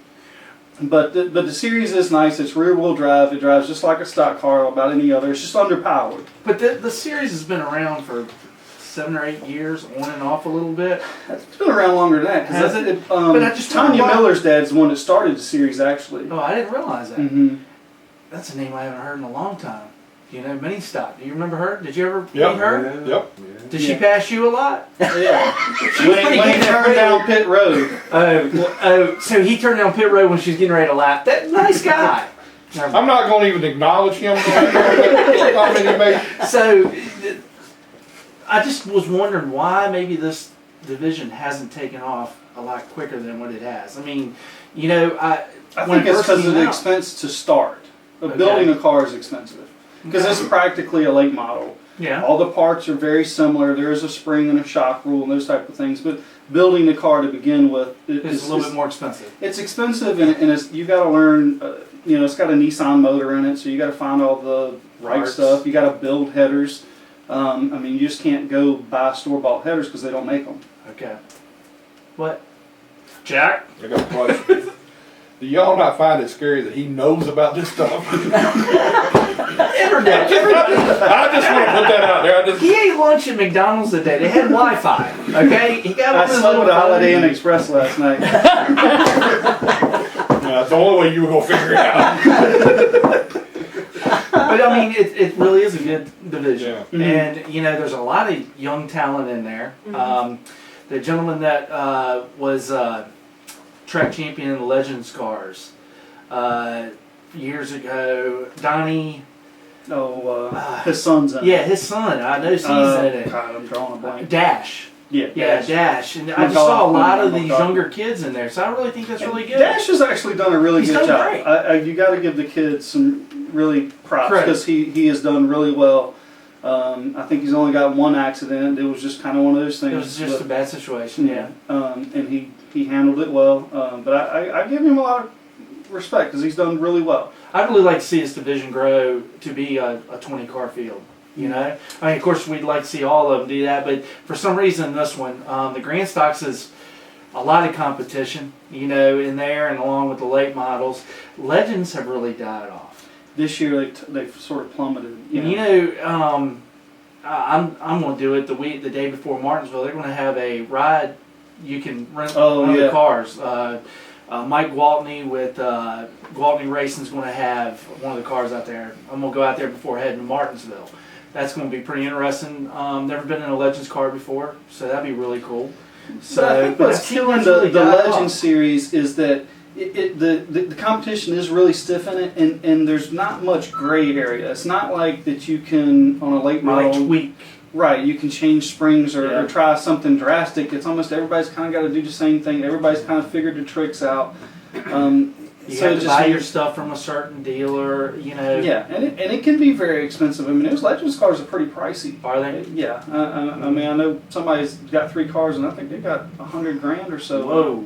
But the series is nice. It's rear wheel drive. It drives just like a stock car, about any other. It's just underpowered. But the series has been around for 7 or 8 years, on and off a little bit. It's been around longer than that. Has it? But I just Tanya Miller's dad's the one that started the series, actually. Oh, I didn't realize that. Mm-hmm. That's a name I haven't heard in a long time. You know, Mini Stop. Do you remember her? Did you ever meet Yep. her? Yep. Did she pass you a lot? Yeah. when he turned down pit road. So he turned down pit road when she was getting ready to lap. That nice guy. I'm not going to even acknowledge him. Comment he made. So, I just was wondering why maybe this division hasn't taken off a lot quicker than what it has. I mean, you know, I think it's because of the expense to start. Building a car is expensive because it's practically a late model. Yeah. All the parts are very similar. There is a spring and a shock rule and those type of things. But building the car to begin with is a little bit more expensive. It's expensive, and you got to learn. You know, it's got a Nissan motor in it, so you got to find all the right stuff. You got to build headers. I mean, you just can't go buy store-bought headers because they don't make them. Okay. What? Jack? I got a question. Do y'all not find it scary that he knows about this stuff? Internet. I just want to put that out there. He ate lunch at McDonald's today. They had Wi-Fi. Okay, he got I slept with a Holiday Inn Express last night. That's the only way you were gonna figure it out. But I mean, it really is a good division, Yeah. Mm-hmm. and you know, there's a lot of young talent in there. The gentleman that was track champion in the Legends cars years ago, Donnie. His son's in it. Yeah, his son. I know he's in it. God, I'm drawing a blank. Dash. Yeah, Dash. And I just saw a lot of these younger kids in there, so I really think that's really good. Dash has actually done a really He's good done job. great. You got to give the kids some really props because he has done really well. I think he's only got one accident. It was just kind of one of those things. It was just a bad situation, yeah. And he handled it well. But I give him a lot of respect because he's done really well. I'd really like to see this division grow to be a 20-car field. You know, I mean, of course, we'd like to see all of them do that, but for some reason, this one, the Grand Stocks is a lot of competition, you know, in there, and along with the late models. Legends have really died off. This year, they've sort of plummeted. And you know, I'm going to do it the day before Martinsville. They're going to have a ride. You can rent one of the cars. Mike Gwaltney with Gwaltney Racing is going to have one of the cars out there. I'm going to go out there before heading to Martinsville. That's going to be pretty interesting. Never been in a Legends car before, so that'd be really cool. So, but I think what's killing the Legends series is that the competition is really stiff in it, and there's not much gray area. It's not like that you can, on a late model, tweak. Right, you can change springs or try something drastic. It's almost everybody's kind of got to do the same thing. Everybody's kind of figured the tricks out. You have to buy your stuff from a certain dealer, you know. Yeah, and it can be very expensive. I mean, those Legends cars are pretty pricey. Are they? Yeah. I mean, I know somebody's got 3 cars, and I think they got $100,000 or so. Whoa.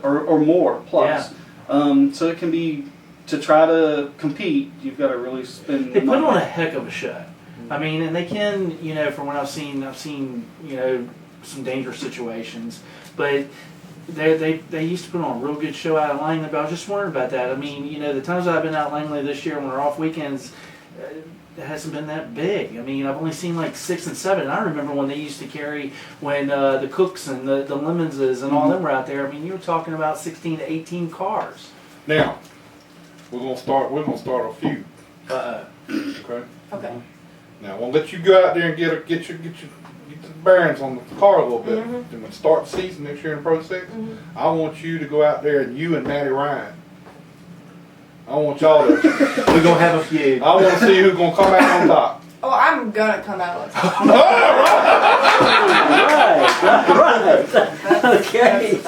Or more plus. Yeah. So it can be, to try to compete, you've got to really spend. They put on a heck of a show. I mean, and they can, you know, from what I've seen, you know, some dangerous situations, but they used to put on a real good show out of Langley. But I was just wondering about that. I mean, you know, the times I've been out Langley this year when we're off weekends, it hasn't been that big. I mean, I've only seen like 6 and 7. And I remember when they used to carry when the Cooks and the Lemonses and all them were out there. I mean, you were talking about 16 to 18 cars. Now, we're gonna start a few. Okay. Okay. Now, I'm gonna let you go out there and get the bearings on the car a little bit. And when we start the season next year in Pro 6, I want you to go out there and you and Matty Ryan. I want y'all to. We're gonna have a feud. I want to see who's gonna come out on top. Oh, I'm gonna come out on top. Right. Okay.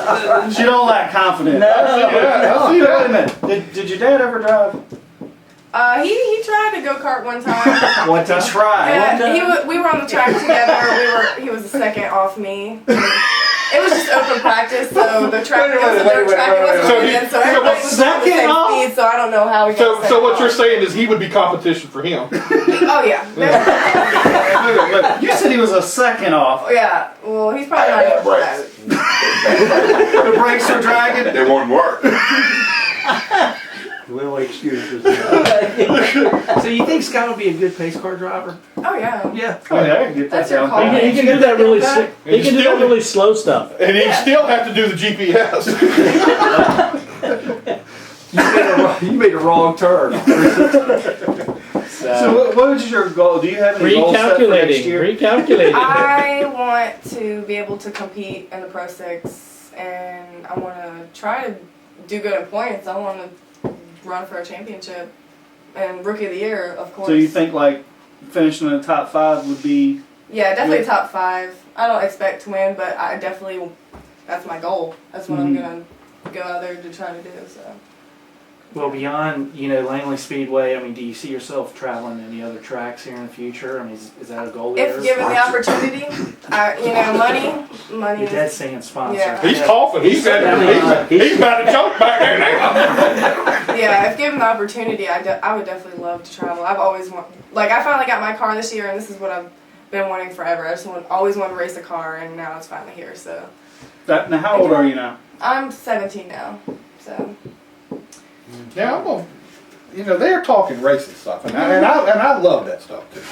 She don't lack confidence. No. I see that. Wait a minute. Did your dad ever drive? He tried to go kart one time. One time. Try. Yeah, we were on the track together. He was a second off me. It was just open practice, so the track it was a dirt track. It wasn't open, so everybody was on the same speed. So I don't know how we got. So what you're saying is he would be competition for him. Oh yeah. You said he was a second off. Yeah. Well, he's probably not even brakes. The brakes are dragging. It won't work. No excuses. So you think Scott would be a good pace car driver? Oh yeah. Yeah. Oh yeah, I can get That's that your down. call. He can do that really. He can do that really slow stuff. And he still have to do the GPS. You made a wrong turn. So what is your goal? Do you have any goals set for next year? Recalculating. I want to be able to compete in the Pro 6, and I want to try to do good in points. I want to run for a championship and Rookie of the Year, of course. So you think like finishing in the top 5 would be? Yeah, definitely top 5. I don't expect to win, but I definitely, that's my goal. That's what I'm gonna go out there to try to do. So. Well, beyond, Langley Speedway, I mean, do you see yourself traveling any other tracks here in the future? I mean, is that a goal of If yours? given the opportunity, money. Your dad's saying sponsor. Yeah. He's coughing. He's about to choke back there now. Yeah, if given the opportunity, I would definitely love to travel. I've always I finally got my car this year, and this is what I've been wanting forever. I just always wanted to race a car, and now it's finally here. So. Now, how old are you now? I'm 17 now, so. Now, they're talking racing stuff, and I love that stuff too.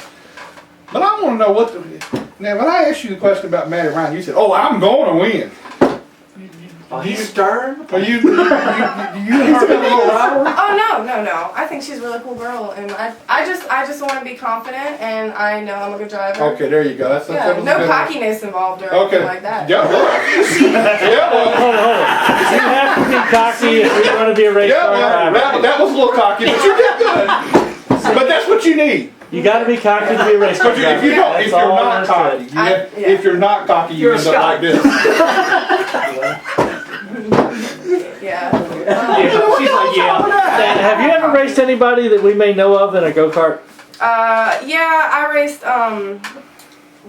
But I want to know now, when I asked you the question about Maddie Ryan, you said, "Oh, I'm going to win." Oh, he's stern. Are you heard a little rivalry? Oh no! I think she's a really cool girl, and I just want to be confident, and I know I'm a good driver. Okay, there you go. That was no good cockiness involved or anything like that. Yeah, Hold on. You have to be cocky if you're going to be a race car driver. that was a little cocky, but you did good. But that's what you need. You got to be cocky to be a race car driver. If you're not cocky, you end up like this. Yeah. She's like, yeah. Have you ever raced anybody that we may know of in a go-kart? Yeah, I raced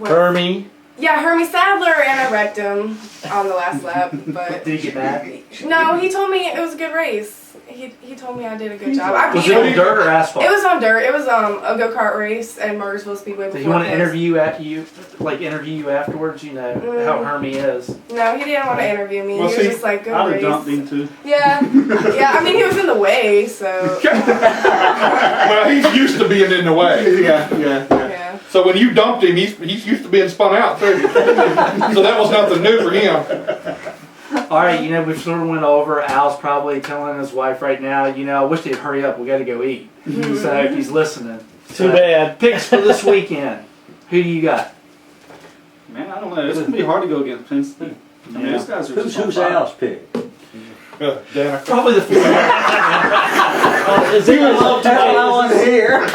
Hermie. Yeah, Hermie Sadler, and I wrecked him on the last lap. But did he get mad? No, he told me it was a good race. He told me I did a good job. I was it on dirt or asphalt? It was on dirt. It was a go-kart race at Murrayville Speedway. Did he want to interview you afterwards? You know how Hermie is. No, he didn't want to interview me. He was just like, good I'd race. have dumped him too. Yeah, I mean, he was in the way, so. Well, he's used to being in the way. Yeah. So when you dumped him, he's used to being spun out too. So that was nothing new for him. All right, we sort of went over. Al's probably telling his wife right now, I wish they'd hurry up. We got to go eat. So if he's listening. Too bad. Picks for this weekend. Who do you got? Man, I don't know. It's going to be hard to go against Penske. I mean, these guys are Who's Al's pick? Probably the 4. Is he I want to hear.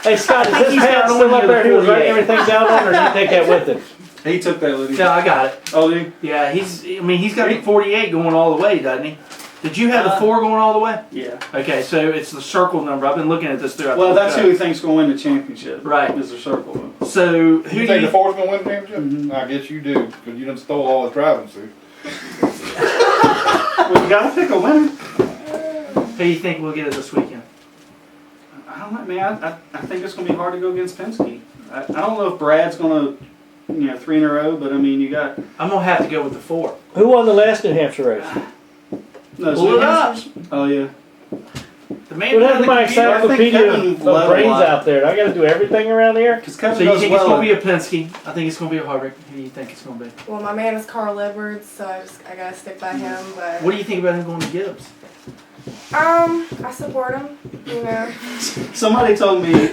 Hey, Scott, is this pad still up there? He was writing everything down on, or did he take that with him? He took that with him. Yeah, I got it. Oh, did he? Yeah, he's got the 48 going all the way, doesn't he? Did you have the 4 going all the way? Yeah. Okay, so it's the circle number. I've been looking at this throughout. Well, that's who he thinks going to win the championship. Right. Is the circle. So who You think the 4's going to win the championship? Mm-hmm. I guess you do, because you done stole all his driving suit. Well, you got to pick a winner. Who do you think we'll get it this weekend? I don't know, man. I think it's going to be hard to go against Penske. I don't know if Brad's going to, 3 in a row, but I mean, you got. I'm going to have to go with the 4. Who won the last New Hampshire race? No, Pull it up. Oh, yeah. The man What behind happened to the my computer. encyclopedia of brains out there? I got to do everything around here? Because So you think it's going to be a Penske? I think it's going to be a Harvick. Who do you think it's going to be? Well, my man is Carl Edwards, so I gotta stick by him. But What do you think about him going to Gibbs? I support him. Somebody told me Got a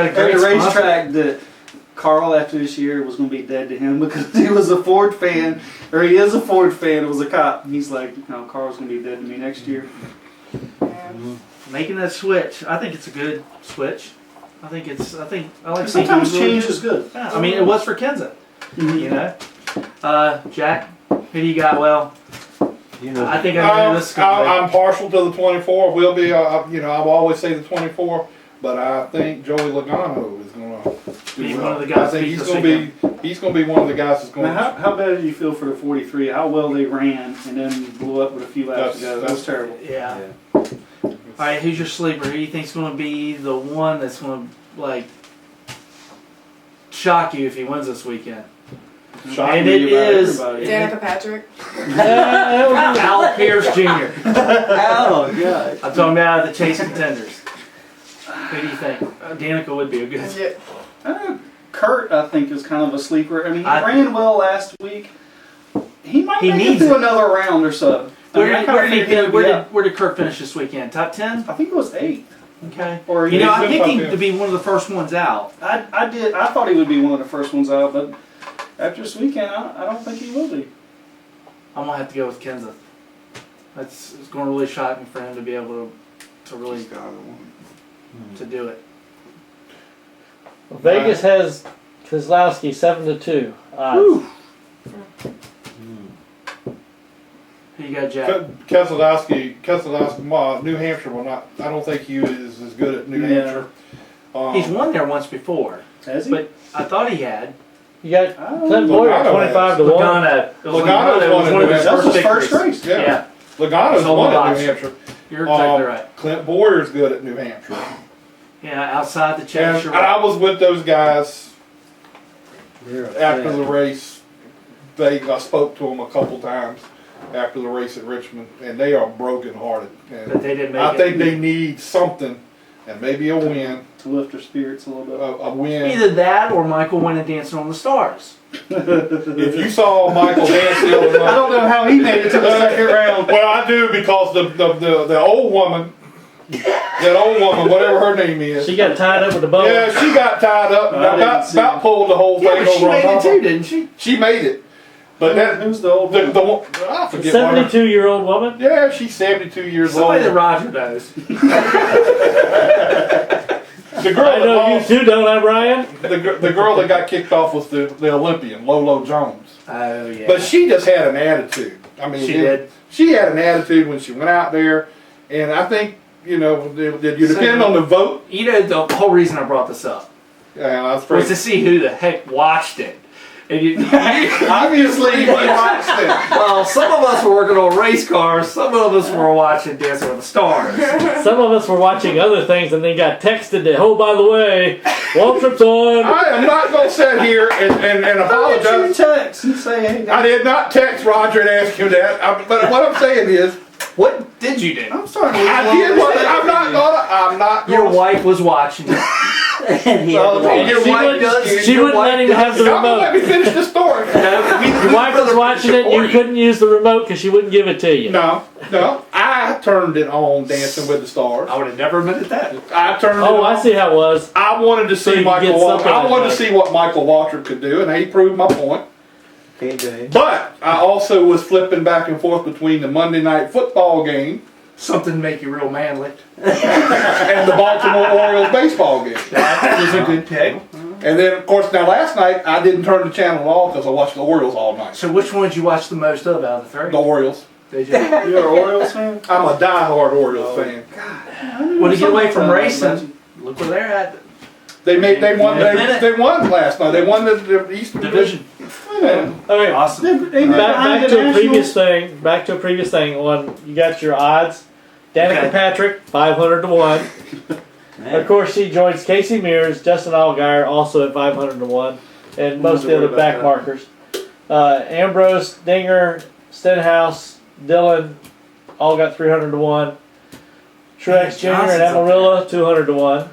at great the sponsor. racetrack that Carl, after this year, was going to be dead to him because he was a Ford fan, or he is a Ford fan. It was a cop. And he's like, Carl's going to be dead to me next year. Making that switch, I think it's a good switch. I like seeing Sometimes him really change is good. Yeah, I mean, it was for Kenza. Jack, who do you got? Well, I think I'm partial to the 24. Will be, I've always say the 24, but I think Joey Logano is going to be one of the guys. I think he's going to be one of the guys that's going. Now, how bad did you feel for the 43? How well they ran and then blew up with a few laps to go? That was terrible. Yeah. All right, who's your sleeper? Who do you think's going to be the one that's going to shock you if he wins this weekend? And it is Danica Patrick. Al Pearce Jr. Oh, God. I'm talking about the Chase Contenders. Who do you think? Danica would be a good. Kurt, I think, is kind of a sleeper. I mean, he ran well last week. He might make it needs through another round or so. Where did Kurt finish this weekend? Top 10? I think it was 8th. Okay. Or I picked him to be one of the first ones out. I did. I thought he would be one of the first ones out, but after this weekend, I don't think he will be. I'm gonna have to go with Kenza. It's going to really shock me for him to be able to to really to do it. Vegas has Keselowski 7-2 odds. Who you got, Jack? Keselowski, New Hampshire will not. I don't think he is as good at New Hampshire. He's won there once before. Has he? But I thought he had. You got Clint Boyer 25-1. Logano's won at New Hampshire. That's his first race. Yeah. Logano's won at New Hampshire. You're exactly right. Clint Boyer's good at New Hampshire. Yeah, outside the championship. And I was with those guys after the race. I spoke to them a couple times after the race at Richmond, and they are brokenhearted. And But they didn't make I it. think they need something, and maybe a win. To lift their spirits a little bit. A win. Either that or Michael went and dancing on the stars. If you saw Michael Dancing, I don't know how he made it to the second round. Well, I do, because the old woman, that old woman, whatever her name is, She got tied up with the bow. yeah, she got tied up and about pulled the whole thing Yeah, she over on made top it of too, her. didn't she? She made it, but that Who's the old the one? one I forget. what her- 72-year-old woman. Yeah, she's 72 years Somebody that old. Roger knows. The girl I that know you lost, too, don't I, Brian? the girl that got kicked off was the Olympian Lolo Jones. Oh, yeah. But she just had an attitude. I mean, She did. She had an attitude when she went out there, and I think you depend on the vote. You know, the whole reason I brought this up Yeah, I was was to afraid. see who the heck watched it. And you, Obviously, he watched it. well, some of us were working on race cars. Some of us were watching Dancing with the Stars. Some of us were watching other things and then got texted that, oh, by the way, Waltrip's on. I am not going to sit here and How did you apologize. text and say, hey, I did not text Roger and ask him that. But what I'm saying is, What did you do? I'm starting to I did what I'm not Your gonna. wife was watching it. And he had Well, to watch. Your She wife wouldn't- does. she your wouldn't let wife him have the Y'all gonna let me finish the story? Your wife was watching it and you couldn't use the remote because she wouldn't give it to you. No. I turned it on, Dancing with the Stars. I would have never admitted that. I turned it Oh, on. I see how it was. I wanted to So see you Michael. get something I out wanted of to it. see what Michael Waltrip could do, and he proved my point. Can't do it. But I also was flipping back and forth between the Monday night football game Something to make you real manly. and the Baltimore Orioles baseball game. That was a good pick. And then, of course, now last night I didn't turn the channel off because I watched the Orioles all night. So which one did you watch the most of out of the three? The Orioles. Did you? You're an Orioles fan? I'm a diehard Orioles fan. When you get away from racing, look where they're at. They won. They won last night. They won the Eastern Division. Yeah. Okay, Awesome. back to a previous thing. Back to a previous thing. On you got your odds. Danica Okay. Patrick 500-1. Of course, she joins Casey Mears, Justin Allgaier also at 500-1, and most of the other back markers. Ambrose, Dinger, Stenhouse, Dillon, all got 300-1. Truex Jr. and Amarillo 200-1.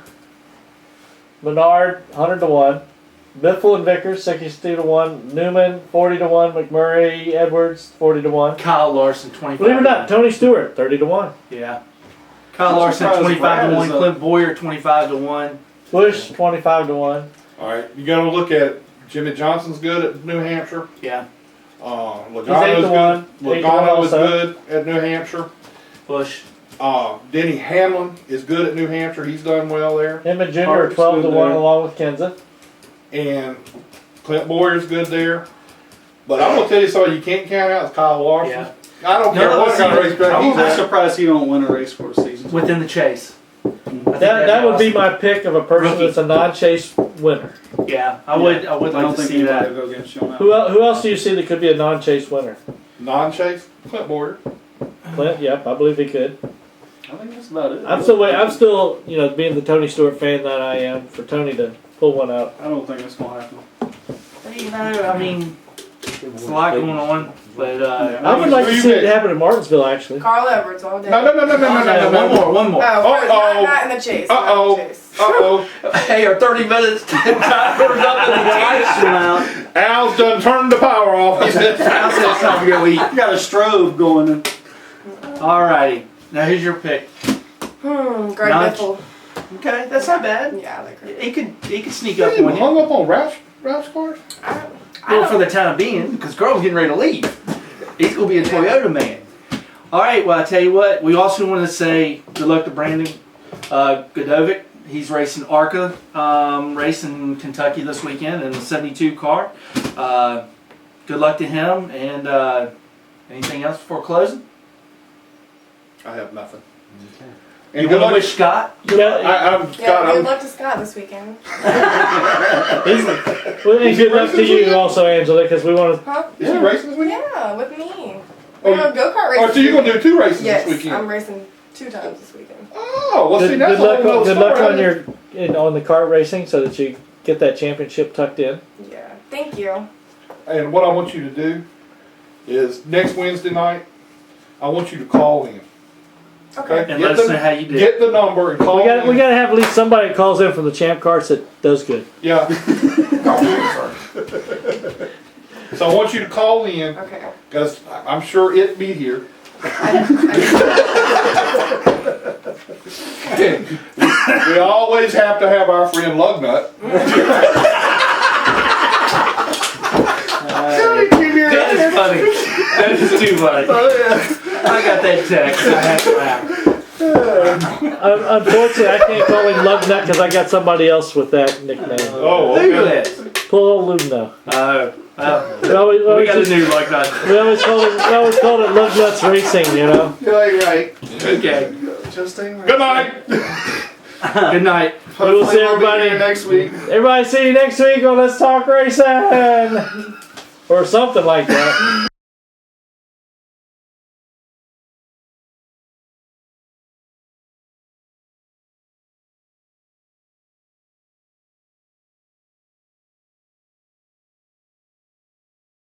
Menard 100-1. Biffle and Vickers 62-1. Newman 40-1. McMurray Edwards 40-1. Kyle Larson 25. Believe it or not, Tony Stewart 30-1. Yeah. Kyle I'm Larson surprised 25 Brad to is 1. up. Clint Boyer 25 to 1. Bush 25-1. All right, you got to look at it. Jimmy Johnson's good at New Hampshire. Yeah. Logano's 8-1. good. 8-1 Logano is also. good at New Hampshire. Bush. Denny Hamlin is good at New Hampshire. He's done well there. Him and Jr. are Hart's 12-1 good there. along with Kenza. And Clint Boyer's good there. But I'm gonna tell you something you can't count out is Kyle Larson. Yeah. I don't care None of what us kind of even- racetrack he's I'm at. surprised he don't win a race for the season. Within the chase. That would be my pick of a person Rookie. that's a non-chase winner. Yeah, I would I like don't to think see anybody that. will go against you on that. Who else do you see that could be a non-chase winner? Non-chase, Clint Boyer. Clint, yep, I believe he could. I think that's about it. I'm still, being the Tony Stewart fan that I am, for Tony to pull one out. I don't think it's gonna happen. You know, I mean, it's a lot going on, but I would like Who to you see pick? it happen in Martinsville, actually. Carl Edwards all day. No. one more. Oh, not in the chase. not in the chase. Hey, our 30 minutes. Al's done turned the power off. He said, I said it's time to go eat. You got a strobe going. In. Alrighty. Now here's your pick. Greg Not- Biffle. Okay, that's not bad. Yeah, I like Greg. He could sneak You up on you. hung up on Roush cars? Well, for the time being, because Carl's getting ready to leave. He's going to be a Toyota man. All right. Well, I tell you what. We also want to say good luck to Brandon Godovic. He's racing ARCA, racing in Kentucky this weekend in the 72 car. Good luck to him. And anything else before closing? I have nothing. Okay. And You good want to luck. wish Scott? Good luck to Scott this weekend. Well, and good luck to you also, Angela, because we want to. Huh? Is he racing this weekend? Yeah, with me. Oh, We're going go-kart racing. Oh, so you're going to do 2 races Yes, this weekend? I'm racing 2 times this weekend. Oh, well, see, Good, that's good luck, a whole good nother luck story. on the kart racing so that you get that championship tucked in. Yeah, thank you. And what I want you to do is next Wednesday night, I want you to call in. Okay. And let us know how you did. Get the number and call We got in. to have at least somebody that calls in from the Champ Karts that does good. Yeah. So I want you to call in. Okay. Because I'm sure it'd be here. We always have to have our friend Lugnut. That is funny. That is too funny. I got that text. I had to laugh. Unfortunately, I can't call him Lugnut because I got somebody else with that nickname. Oh, Who okay. is? Pull old Lugno. We got a new Lugnut. We always called it Lugnut's Racing, you know. Yeah, you're right. Okay. Justin. Good night. Good night. We will see everybody next week. Everybody see you next week on Let's Talk Racing or something like that.